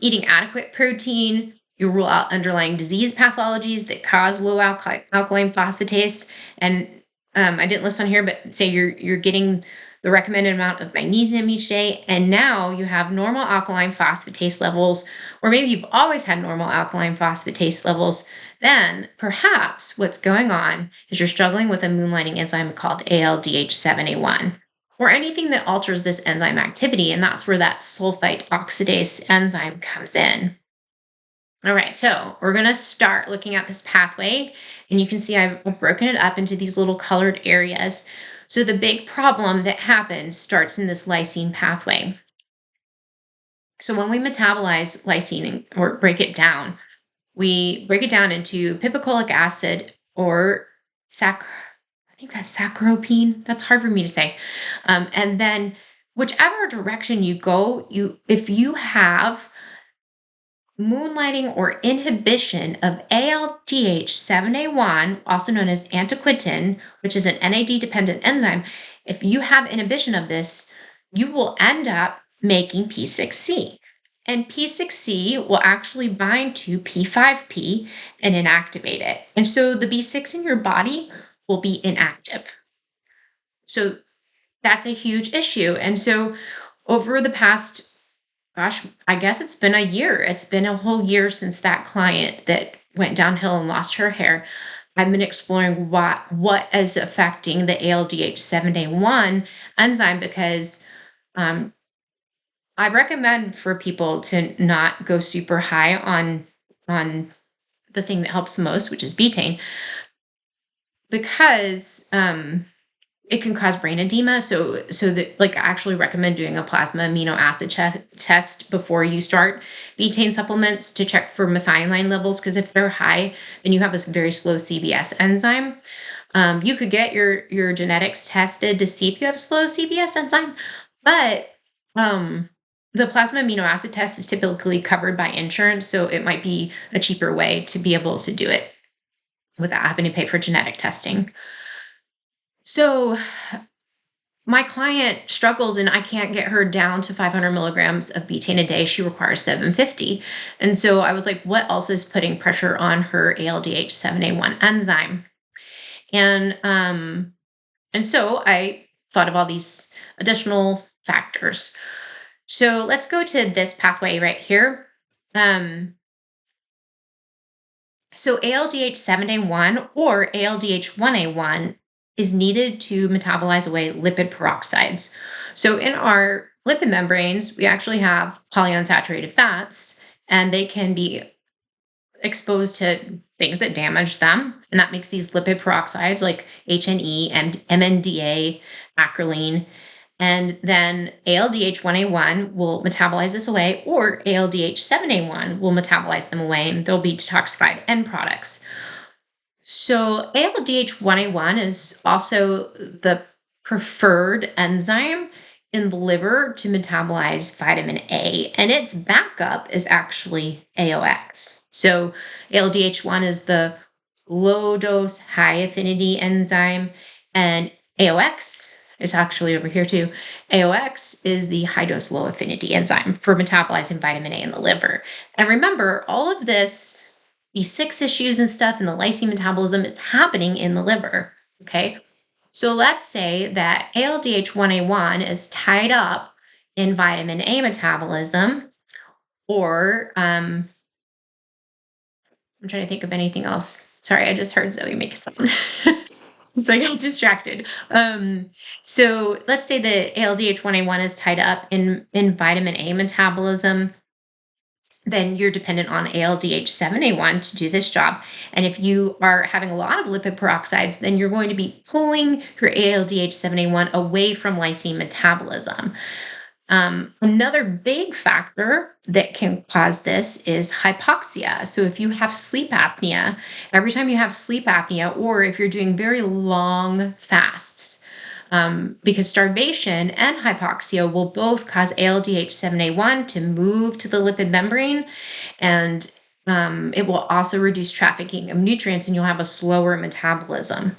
eating adequate protein. You rule out underlying disease pathologies that cause low alkaline phosphatase. And I didn't list on here, but say you're getting the recommended amount of magnesium each day, and now you have normal alkaline phosphatase levels, or maybe you've always had normal alkaline phosphatase levels. Then perhaps what's going on is you're struggling with a moonlighting enzyme called ALDH7A1, or anything that alters this enzyme activity, and that's where that sulfite oxidase enzyme comes in. All right, so we're going to start looking at this pathway, and you can see I've broken it up into these little colored areas. So the big problem that happens starts in this lysine pathway. So when we metabolize lysine or break it down, we break it down into pipicholic acid or I think that's saccharopine. That's hard for me to say. And then whichever direction you go, if you have moonlighting or inhibition of ALDH7A1, also known as antiquintin, which is an NAD-dependent enzyme, if you have inhibition of this, you will end up making P6C. And P6C will actually bind to P5P and inactivate it. And so the B6 in your body will be inactive. So that's a huge issue. And so over the past, gosh, I guess it's been a year. It's been a whole year since that client that went downhill and lost her hair. I've been exploring what is affecting the ALDH7A1 enzyme because um, I recommend for people to not go super high on the thing that helps the most, which is betaine, because it can cause brain edema. So that, like, I actually recommend doing a plasma amino acid test before you start betaine supplements to check for methionine levels, because if they're high, then you have this very slow CBS enzyme. You could get your genetics tested to see if you have slow CBS enzyme, but the plasma amino acid test is typically covered by insurance, so it might be a cheaper way to be able to do it without having to pay for genetic testing. So my client struggles, and I can't get her down to 500 milligrams of betaine a day. She requires 750. And so I was like, what else is putting pressure on her ALDH7A1 enzyme? And so I thought of all these additional factors. So let's go to this pathway right here. So ALDH7A1 or ALDH1A1 is needed to metabolize away lipid peroxides. So in our lipid membranes, we actually have polyunsaturated fats, and they can be exposed to things that damage them. And that makes these lipid peroxides like HNE and MNDA, acrolein. And then ALDH1A1 will metabolize this away, or ALDH7A1 will metabolize them away, and they'll be detoxified end products. So ALDH1A1 is also the preferred enzyme in the liver to metabolize vitamin A, and its backup is actually AOX. So ALDH1 is the low dose, high affinity enzyme, and AOX is actually over here too. AOX is the high dose, low affinity enzyme for metabolizing vitamin A in the liver. And remember, all of this, these 6 issues and stuff, and the lysine metabolism, it's happening in the liver. Okay. So let's say that ALDH1A1 is tied up in vitamin A metabolism, or I'm trying to think of anything else. Sorry, I just heard Zoe make something. So I got distracted. So let's say that ALDH1A1 is tied up in vitamin A metabolism. Then you're dependent on ALDH7A1 to do this job. And if you are having a lot of lipid peroxides, then you're going to be pulling your ALDH7A1 away from lysine metabolism. Another big factor that can cause this is hypoxia. So if you have sleep apnea, every time you have sleep apnea, or if you're doing very long fasts, because starvation and hypoxia will both cause ALDH7A1 to move to the lipid membrane, and it will also reduce trafficking of nutrients, and you'll have a slower metabolism.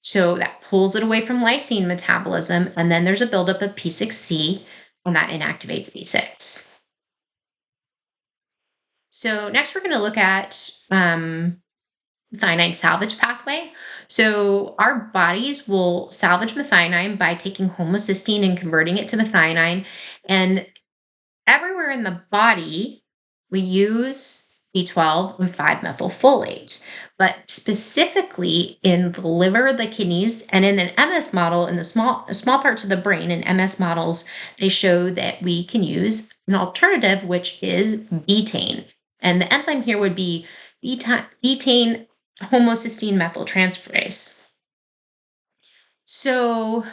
So that pulls it away from lysine metabolism, and then there's a buildup of P6C, and that inactivates B6. So next we're going to look at methionine salvage pathway. So our bodies will salvage methionine by taking homocysteine and converting it to methionine. And everywhere in the body, we use B12 and 5-methylfolate, but specifically in the liver, the kidneys, and in an MS model, in the small parts of the brain, in MS models, they show that we can use an alternative, which is betaine. And the enzyme here would be betaine homocysteine methyltransferase. So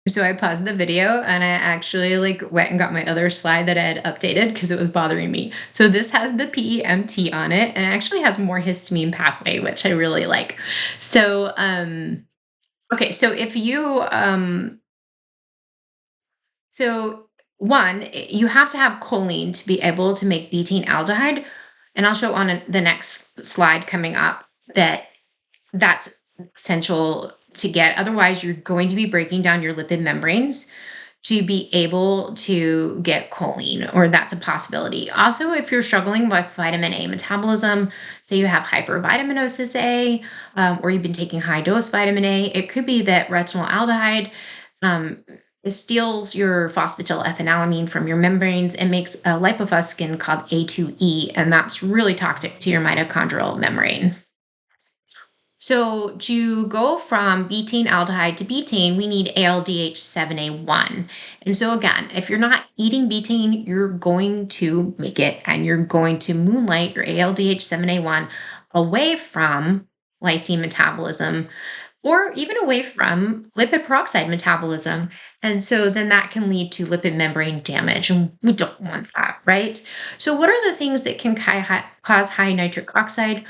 So I paused the video and I actually like went and got my other slide that I had updated because it was bothering me. So this has the PEMT on it and it actually has more histamine pathway, which I really like. So okay, so if you so one, you have to have choline to be able to make betaine aldehyde, and I'll show on the next slide coming up that that's essential to get. Otherwise, you're going to be breaking down your lipid membranes to be able to get choline, or that's a possibility. Also, if you're struggling with vitamin A metabolism, say you have hypervitaminosis A, or you've been taking high dose vitamin A, it could be that retinol aldehyde um, it steals your phosphatidylphenylamine from your membranes and makes a lipofuscin called A2E, and that's really toxic to your mitochondrial membrane. So to go from betaine aldehyde to betaine, we need ALDH7A1. And so again, if you're not eating betaine, you're going to make it and you're going to moonlight your ALDH7A1 away from lysine metabolism or even away from lipid peroxide metabolism. And so then that can lead to lipid membrane damage. And we don't want that, right? So what are the things that can cause high nitric oxide?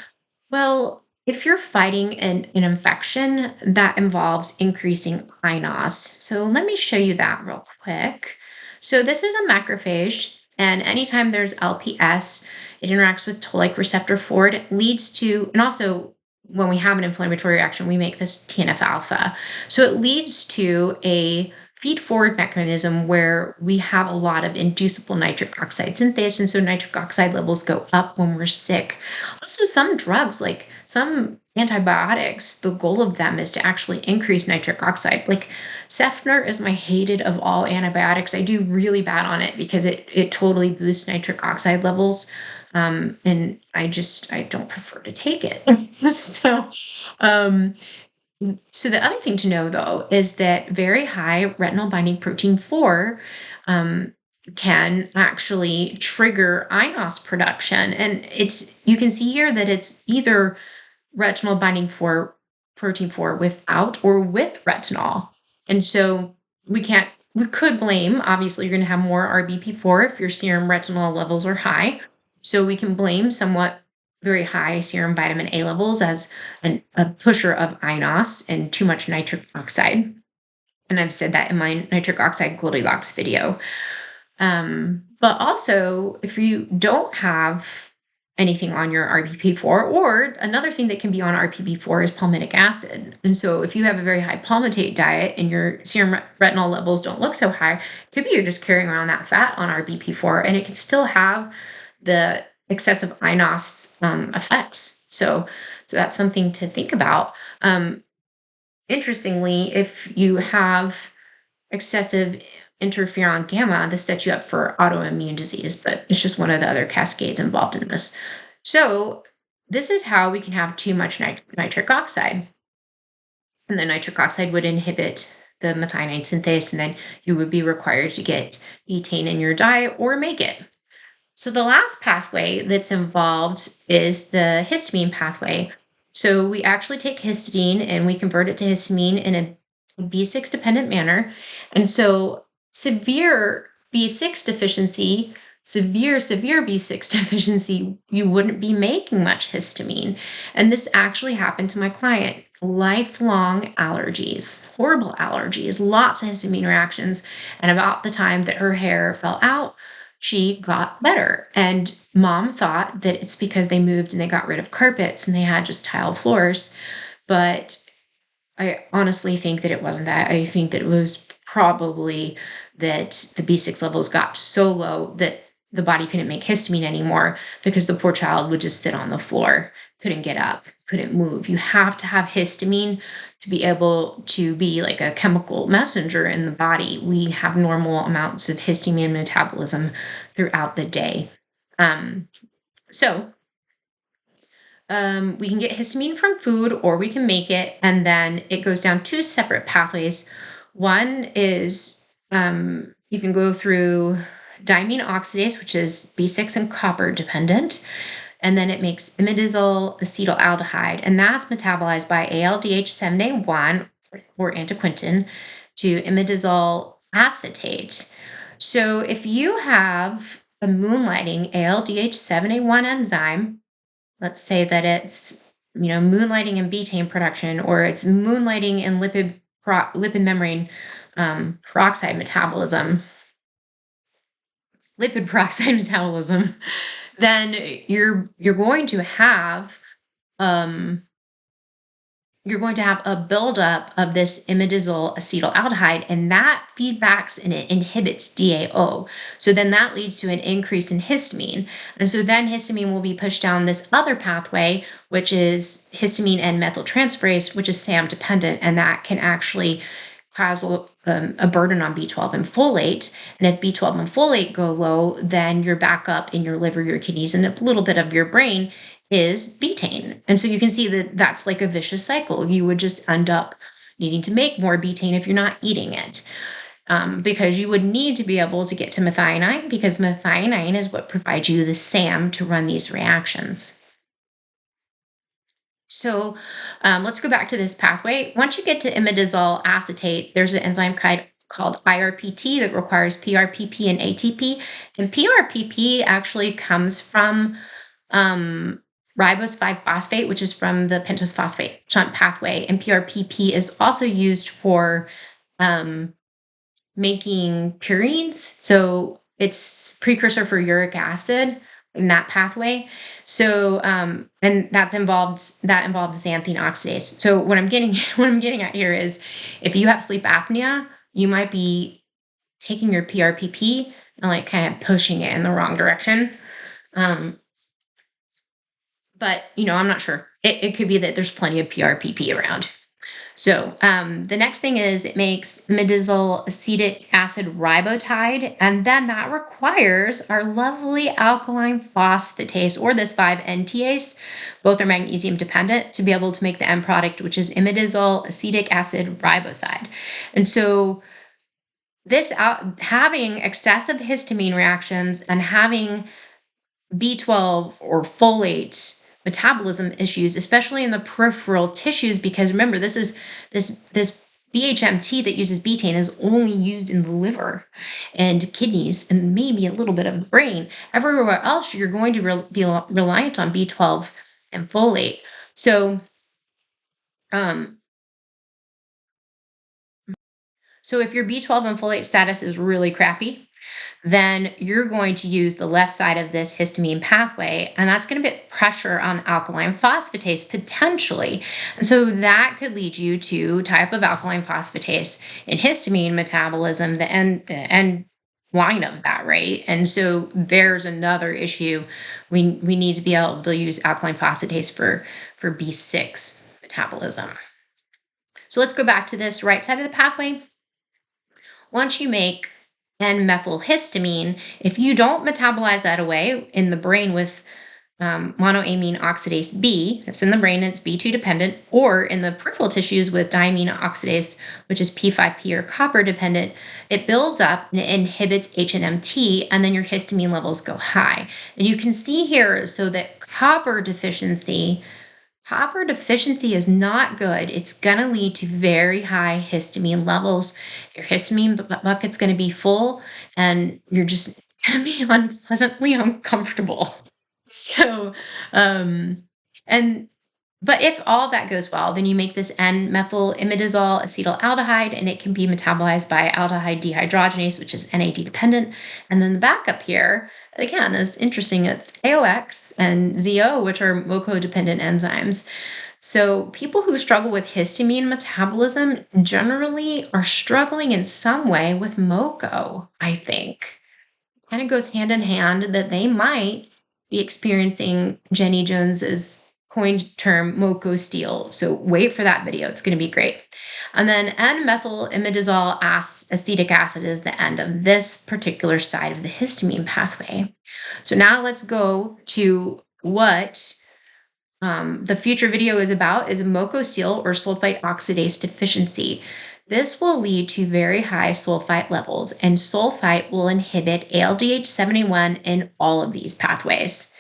Well, if you're fighting an infection, that involves increasing iNOS. So let me show you that real quick. So this is a macrophage, and anytime there's LPS, it interacts with toll-like receptor 4. It leads to, and also when we have an inflammatory reaction, we make this TNF alpha. So it leads to a feed forward mechanism where we have a lot of inducible nitric oxide synthase. And so nitric oxide levels go up when we're sick. Also, some drugs, like some antibiotics, the goal of them is to actually increase nitric oxide. Like Cefner is my hated of all antibiotics. I do really bad on it because it totally boosts nitric oxide levels. And I don't prefer to take it. Um, so the other thing to know though is that very high retinol binding protein 4 can actually trigger iNOS production. And you can see here that it's either retinol binding for protein 4 without or with retinol. And so we could blame, obviously, you're going to have more RBP4 if your serum retinol levels are high. So we can blame somewhat very high serum vitamin A levels as a pusher of iNOS and too much nitric oxide. And I've said that in my nitric oxide Goldilocks video. But also, if you don't have anything on your RBP4, or another thing that can be on RBP4 is palmitic acid. And so if you have a very high palmitate diet and your serum retinol levels don't look so high, it could be you're just carrying around that fat on RBP4 and it can still have the excessive iNOS effects. So that's something to think about. Interestingly, if you have excessive interferon gamma, this sets you up for autoimmune disease, but it's just one of the other cascades involved in this. So this is how we can have too much nitric oxide. And the nitric oxide would inhibit the methionine synthase, and then you would be required to get betaine in your diet or make it. So the last pathway that's involved is the histamine pathway. So we actually take histidine and we convert it to histamine in a B6 dependent manner. And so severe B6 deficiency, severe B6 deficiency, you wouldn't be making much histamine. And this actually happened to my client. Lifelong allergies, horrible allergies, lots of histamine reactions. And about the time that her hair fell out, she got better. And mom thought that it's because they moved and they got rid of carpets and they had just tile floors. But I honestly think that it wasn't that. I think that it was probably that the B6 levels got so low that the body couldn't make histamine anymore because the poor child would just sit on the floor, couldn't get up, couldn't move. You have to have histamine to be able to be like a chemical messenger in the body. We have normal amounts of histamine metabolism throughout the day. We can get histamine from food or we can make it, and then it goes down two separate pathways. One is you can go through diamine oxidase, which is B6 and copper dependent, and then it makes imidazole acetaldehyde, and that's metabolized by ALDH7A1 or antiquintin. to imidazole acetate. So if you have a moonlighting ALDH7A1 enzyme, let's say that it's moonlighting in betaine production, or it's moonlighting in lipid membrane peroxide metabolism, lipid peroxide metabolism, then you're going to have um, a buildup of this imidazole acetaldehyde, and that feedbacks and it inhibits DAO. So then that leads to an increase in histamine. And so then histamine will be pushed down this other pathway, which is histamine and methyltransferase, which is SAM dependent, and that can actually cause a burden on B12 and folate. And if B12 and folate go low, then your backup in your liver, your kidneys, and a little bit of your brain is betaine. And so you can see that that's like a vicious cycle. You would just end up needing to make more betaine if you're not eating it. Because you would need to be able to get to methionine, because methionine is what provides you the SAM to run these reactions. So let's go back to this pathway. Once you get to imidazole acetate, there's an enzyme called IRPT that requires PRPP and ATP. And PRPP actually comes from ribose 5-phosphate, which is from the pentose phosphate shunt pathway. And PRPP is also used for making purines. So it's precursor for uric acid in that pathway. So and that involves xanthine oxidase. So what I'm getting at here is, if you have sleep apnea, you might be taking your PRPP and like kind of pushing it in the wrong direction. But I'm not sure. It could be that there's plenty of PRPP around. So the next thing is it makes imidazole acetic acid ribotide, and then that requires our lovely alkaline phosphatase, or this 5-NTase. Both are magnesium dependent, to be able to make the end product, which is imidazole acetic acid riboside. And so this having excessive histamine reactions and having B12 or folate metabolism issues, especially in the peripheral tissues, because remember, this BHMT that uses betaine is only used in the liver and kidneys and maybe a little bit of the brain. Everywhere else, you're going to be reliant on B12 and folate. So, so if your B12 and folate status is really crappy, then you're going to use the left side of this histamine pathway, and that's going to put pressure on alkaline phosphatase potentially. And so that could lead you to type of alkaline phosphatase in histamine metabolism, the end line of that, right? And so there's another issue. We need to be able to use alkaline phosphatase for B6 metabolism. So let's go back to this right side of the pathway. Once you make N-methylhistamine, if you don't metabolize that away in the brain with monoamine oxidase B, it's in the brain and it's B2 dependent, or in the peripheral tissues with diamine oxidase, which is P5P or copper dependent, it builds up and it inhibits HNMT, and then your histamine levels go high. And you can see here, so that copper deficiency is not good. It's going to lead to very high histamine levels. Your histamine bucket's going to be full, and you're just going to be unpleasantly uncomfortable. So, but if all that goes well, then you make this N-methyl imidazole acetaldehyde, and it can be metabolized by aldehyde dehydrogenase, which is NAD dependent. And then the backup here, again, is interesting. It's AOX and ZO, which are MoCo-dependent enzymes. So people who struggle with histamine metabolism generally are struggling in some way with MoCo, I think. Kind of goes hand in hand that they might be experiencing Jenny Jones's coined term MoCo steal. So wait for that video. It's going to be great. And then N-methyl imidazole acetic acid is the end of this particular side of the histamine pathway. So now let's go to what the future video is about, is MoCo steal, or sulfite oxidase deficiency. This will lead to very high sulfite levels, and sulfite will inhibit ALDH7A1 in all of these pathways.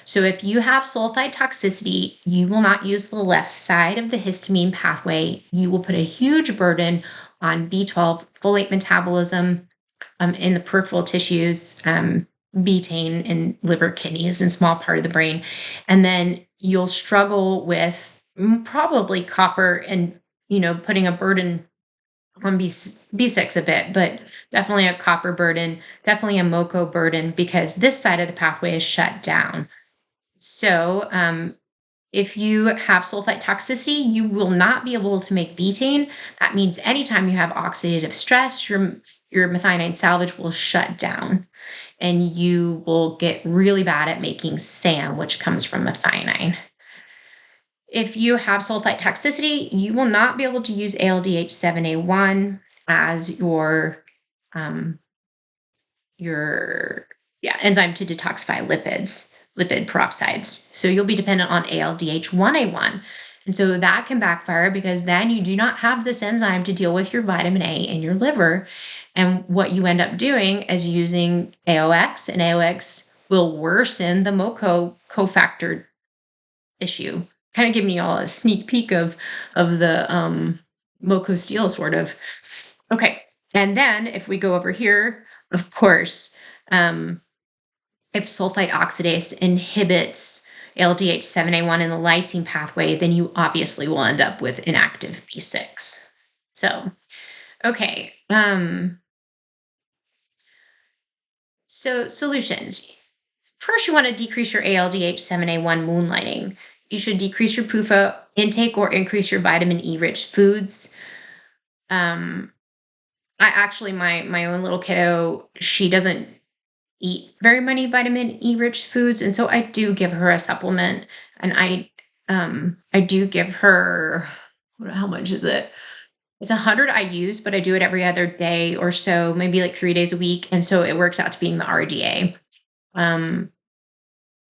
So if you have sulfite toxicity, you will not use the left side of the histamine pathway. You will put a huge burden on B12, folate metabolism in the peripheral tissues, betaine in liver, kidneys, and small part of the brain. And then you'll struggle with probably copper and, putting a burden on B6 a bit, but definitely a copper burden, definitely a MoCo burden, because this side of the pathway is shut down. So, if you have sulfite toxicity, you will not be able to make betaine. That means anytime you have oxidative stress, your methionine salvage will shut down and you will get really bad at making SAM, which comes from methionine. If you have sulfite toxicity, you will not be able to use ALDH7A1 as your enzyme to detoxify lipid peroxides. So you'll be dependent on ALDH1A1. And so that can backfire because then you do not have this enzyme to deal with your vitamin A in your liver. And what you end up doing is using AOX, and AOX will worsen the MoCo cofactor issue. Kind of giving you all a sneak peek of the MoCo steal, sort of. Okay, and then if we go over here, of course, if sulfite oxidase inhibits ALDH7A1 in the lysine pathway, then you obviously will end up with inactive B6. So, okay. So solutions. First, you want to decrease your ALDH7A1 moonlighting. You should decrease your PUFA intake or increase your vitamin E rich foods. I actually, my own little kiddo, she doesn't eat very many vitamin E rich foods, and so I do give her a supplement, and I do give her, how much is it? It's 100 I use, but I do it every other day or so, maybe like 3 days a week, and so it works out to being the RDA. And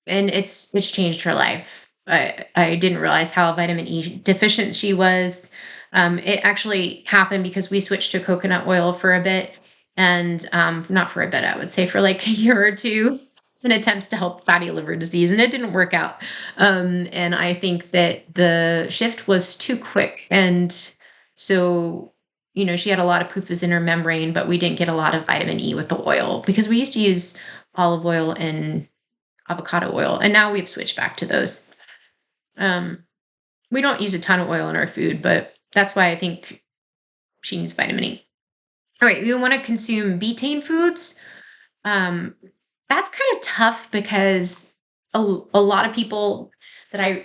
it's changed her life. I didn't realize how vitamin E deficient she was. It actually happened because we switched to coconut oil for a bit, and not for a bit, I would say for like a year or two, in attempts to help fatty liver disease, and it didn't work out. And I think that the shift was too quick, and so she had a lot of PUFAs in her membrane, but we didn't get a lot of vitamin E with the oil because we used to use olive oil and avocado oil, and now we've switched back to those. We don't use a ton of oil in our food, but that's why I think she needs vitamin E. All right, you want to consume betaine foods. That's kind of tough because a lot of people that I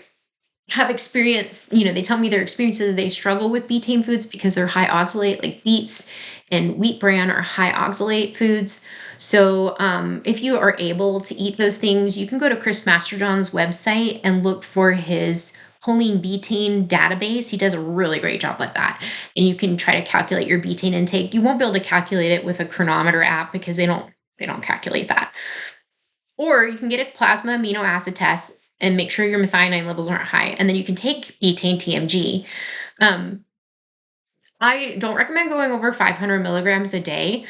have experienced, they tell me their experiences, they struggle with betaine foods because they're high oxalate, like beets and wheat bran are high oxalate foods. So if you are able to eat those things, you can go to Chris Masterjohn's website and look for his choline betaine database. He does a really great job with that. And you can try to calculate your betaine intake. You won't be able to calculate it with a chronometer app because they don't calculate that. Or you can get a plasma amino acid test and make sure your methionine levels aren't high. And then you can take betaine TMG. I don't recommend going over 500 milligrams a day.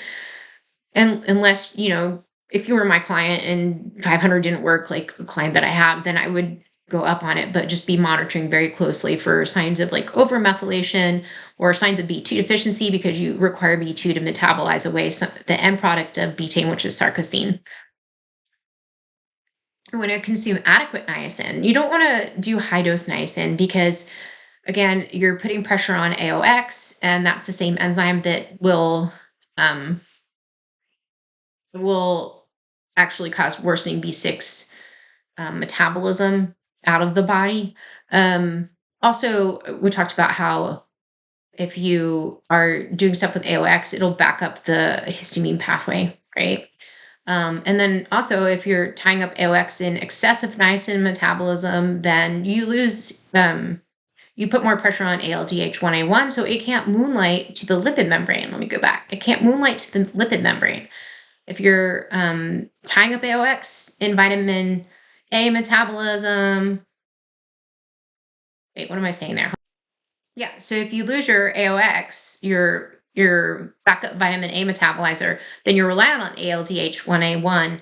And unless, if you were my client and 500 didn't work, like the client that I have, then I would go up on it, but just be monitoring very closely for signs of like overmethylation or signs of B2 deficiency, because you require B2 to metabolize away the end product of betaine, which is sarcosine. You want to consume adequate niacin. You don't want to do high dose niacin because, again, you're putting pressure on AOX, and that's the same enzyme that will actually cause worsening B6 metabolism out of the body. Also, we talked about how if you are doing stuff with AOX, it'll back up the histamine pathway, right? And then also, if you're tying up AOX in excessive niacin metabolism, then you lose, you put more pressure on ALDH1A1, so it can't moonlight to the lipid membrane. Let me go back. It can't moonlight to the lipid membrane. If you're tying up AOX in vitamin A metabolism, wait, what am I saying there? Yeah, so if you lose your AOX, your your backup vitamin A metabolizer, then you're relying on ALDH1A1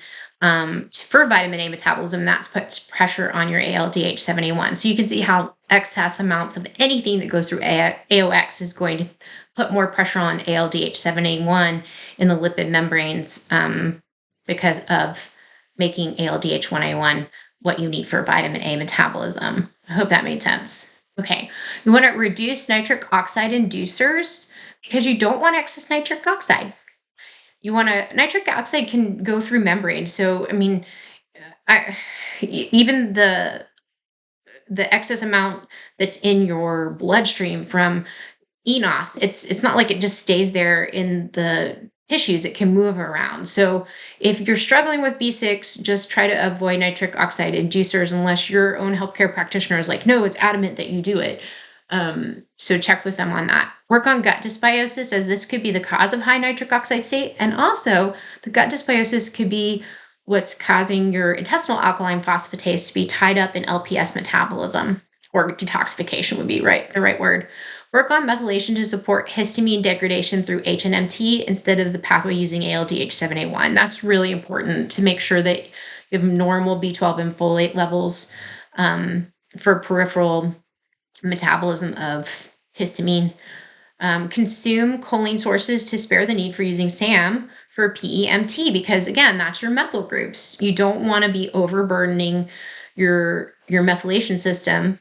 for vitamin A metabolism. That puts pressure on your ALDH7A1. So you can see how excess amounts of anything that goes through AOX is going to put more pressure on ALDH7A1 in the lipid membranes because of making ALDH1A1 what you need for vitamin A metabolism. I hope that made sense. Okay, you want to reduce nitric oxide inducers because you don't want excess nitric oxide. Nitric oxide can go through membranes. So, I mean, even the excess amount that's in your bloodstream from enos, it's not like it just stays there in the tissues. It can move around. So if you're struggling with B6, just try to avoid nitric oxide inducers unless your own healthcare practitioner is like, no, it's adamant that you do it. So check with them on that. Work on gut dysbiosis, as this could be the cause of high nitric oxide state. And also the gut dysbiosis could be what's causing your intestinal alkaline phosphatase to be tied up in LPS metabolism, or detoxification would be the right word. Work on methylation to support histamine degradation through HNMT instead of the pathway using ALDH7A1. That's really important to make sure that you have normal B12 and folate levels for peripheral metabolism of histamine. Consume choline sources to spare the need for using SAM for PEMT, because again, that's your methyl groups. You don't want to be overburdening your methylation system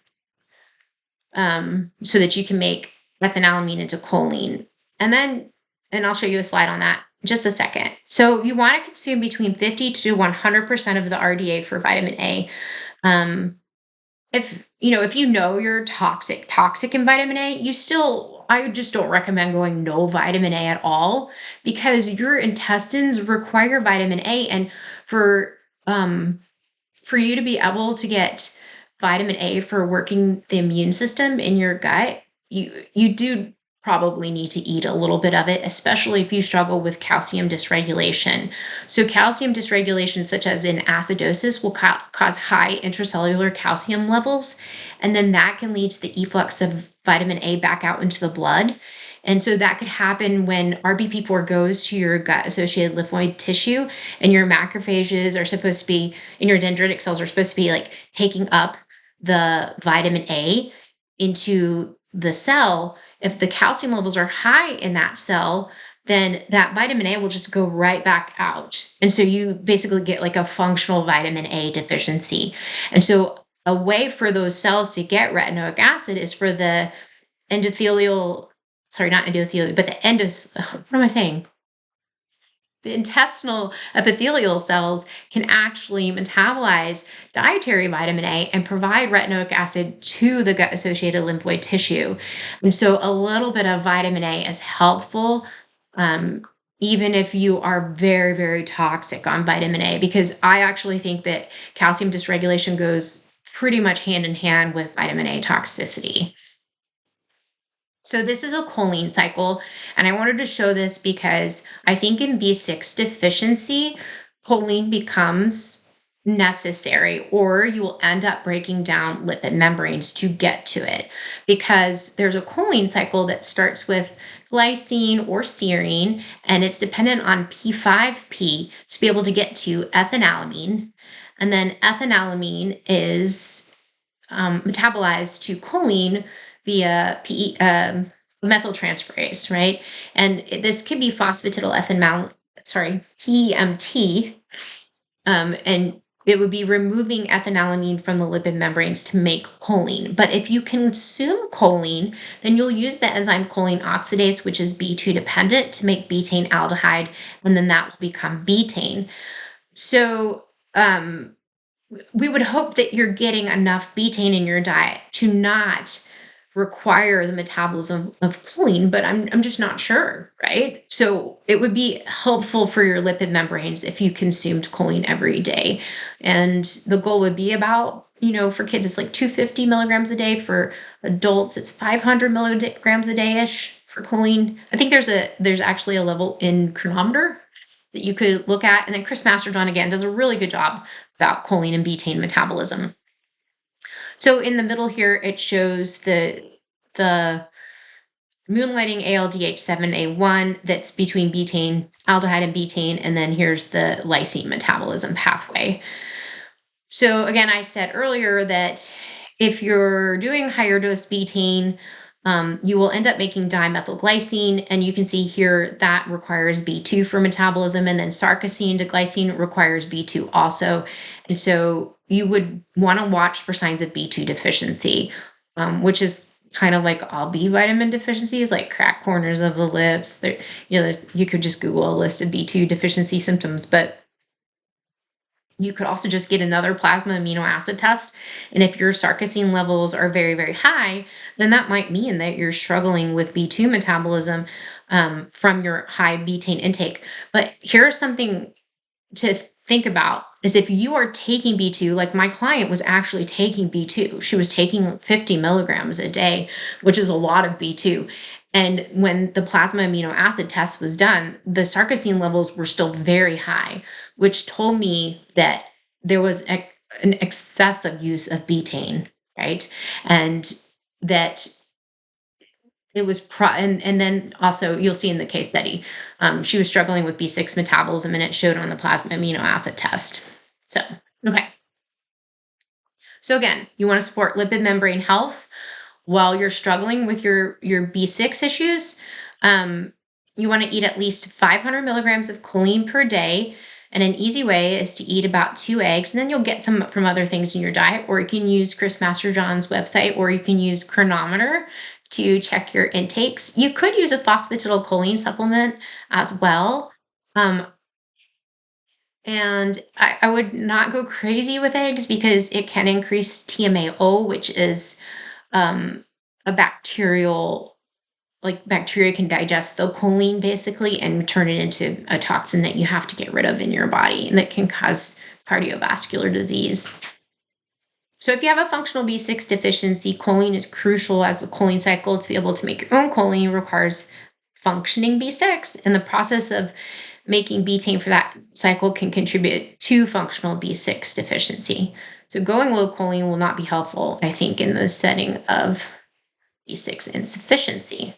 so that you can make methanolamine into choline. And I'll show you a slide on that in just a second. So you want to consume between 50 to 100% of the RDA for vitamin A. If you know you're toxic in vitamin A, I just don't recommend going no vitamin A at all, because your intestines require vitamin A, and for you to be able to get vitamin A for working the immune system in your gut, you do probably need to eat a little bit of it, especially if you struggle with calcium dysregulation. So calcium dysregulation, such as in acidosis, will cause high intracellular calcium levels, and then that can lead to the efflux of vitamin A back out into the blood. And so that could happen when RBP4 goes to your gut-associated lymphoid tissue, and your macrophages are supposed to be, and your dendritic cells are supposed to be like taking up the vitamin A into the cell. If the calcium levels are high in that cell, then that vitamin A will just go right back out. And so you basically get like a functional vitamin A deficiency. And so a way for those cells to get retinoic acid is for the endothelial, sorry, not endothelial, but what am I saying? The intestinal epithelial cells can actually metabolize dietary vitamin A and provide retinoic acid to the gut-associated lymphoid tissue. And so a little bit of vitamin A is helpful, even if you are very, very toxic on vitamin A, because I actually think that calcium dysregulation goes pretty much hand in hand with vitamin A toxicity. So this is a choline cycle, and I wanted to show this because I think in B6 deficiency, choline becomes necessary, or you will end up breaking down lipid membranes to get to it, because there's a choline cycle that starts with glycine or serine, and it's dependent on P5P to be able to get to ethanolamine. And then ethanolamine is metabolized to choline via methyltransferase, right? And this could be PMT, and it would be removing ethanolamine from the lipid membranes to make choline. But if you consume choline, then you'll use the enzyme choline oxidase, which is B2 dependent, to make betaine aldehyde, and then that will become betaine. So we would hope that you're getting enough betaine in your diet to not require the metabolism of choline, but I'm just not sure, right? So it would be helpful for your lipid membranes if you consumed choline every day. And the goal would be about, for kids, it's like 250 milligrams a day. For adults, it's 500 milligrams a day-ish for choline. I think there's actually a level in Chronometer that you could look at. And then Chris Masterjohn, again, does a really good job about choline and betaine metabolism. So in the middle here, it shows the moonlighting ALDH7A1 that's between betaine, aldehyde and betaine, and then here's the lysine metabolism pathway. So again, I said earlier that if you're doing higher dose betaine, you will end up making dimethylglycine, and you can see here that requires B2 for metabolism, and then sarcosine to glycine requires B2 also. And so you would want to watch for signs of B2 deficiency, which is kind of like all B vitamin deficiencies, like cracked corners of the lips. There, you could just Google a list of B2 deficiency symptoms, but you could also just get another plasma amino acid test. And if your sarcosine levels are very, very high, then that might mean that you're struggling with B2 metabolism from your high betaine intake. But here's something to think about is if you are taking B2, like my client was actually taking B2, she was taking 50 milligrams a day, which is a lot of B2. And when the plasma amino acid test was done, the sarcosine levels were still very high, which told me that there was an excessive use of betaine, right? And that it was and then also you'll see in the case study, she was struggling with B6 metabolism and it showed on the plasma amino acid test. So, okay. So again, you want to support lipid membrane health while you're struggling with your B6 issues. You want to eat at least 500 milligrams of choline per day. And an easy way is to eat about 2 eggs, and then you'll get some from other things in your diet, or you can use Chris Masterjohn's website, or you can use Chronometer to check your intakes. You could use a phosphatidylcholine supplement as well. Um, and I would not go crazy with eggs because it can increase TMAO, which is a bacterial, like bacteria can digest the choline basically and turn it into a toxin that you have to get rid of in your body and that can cause cardiovascular disease. So if you have a functional B6 deficiency, choline is crucial as the choline cycle to be able to make your own choline requires functioning B6, and the process of making betaine for that cycle can contribute to functional B6 deficiency. So going low choline will not be helpful, I think, in the setting of B6 insufficiency.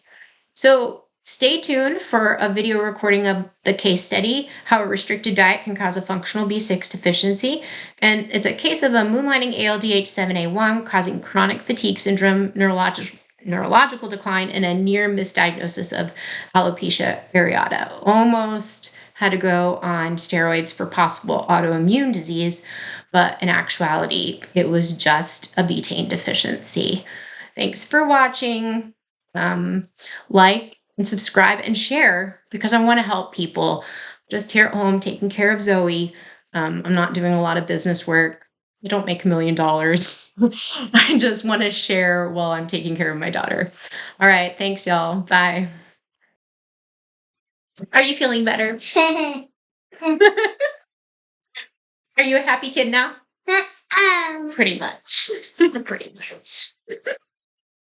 So stay tuned for a video recording of the case study, how a restricted diet can cause a functional B6 deficiency. And it's a case of a moonlighting ALDH7A1 causing chronic fatigue syndrome, neurological decline, and a near misdiagnosis of alopecia areata. Almost had to go on steroids for possible autoimmune disease, but in actuality, it was just a betaine deficiency. Thanks for watching. Like and subscribe and share because I want to help people. Just here at home taking care of Zoe. I'm not doing a lot of business work. I don't make $1 million. I just want to share while I'm taking care of my daughter. All right. Thanks, y'all. Bye. Are you feeling better? Are you a happy kid now? Pretty much. Pretty much.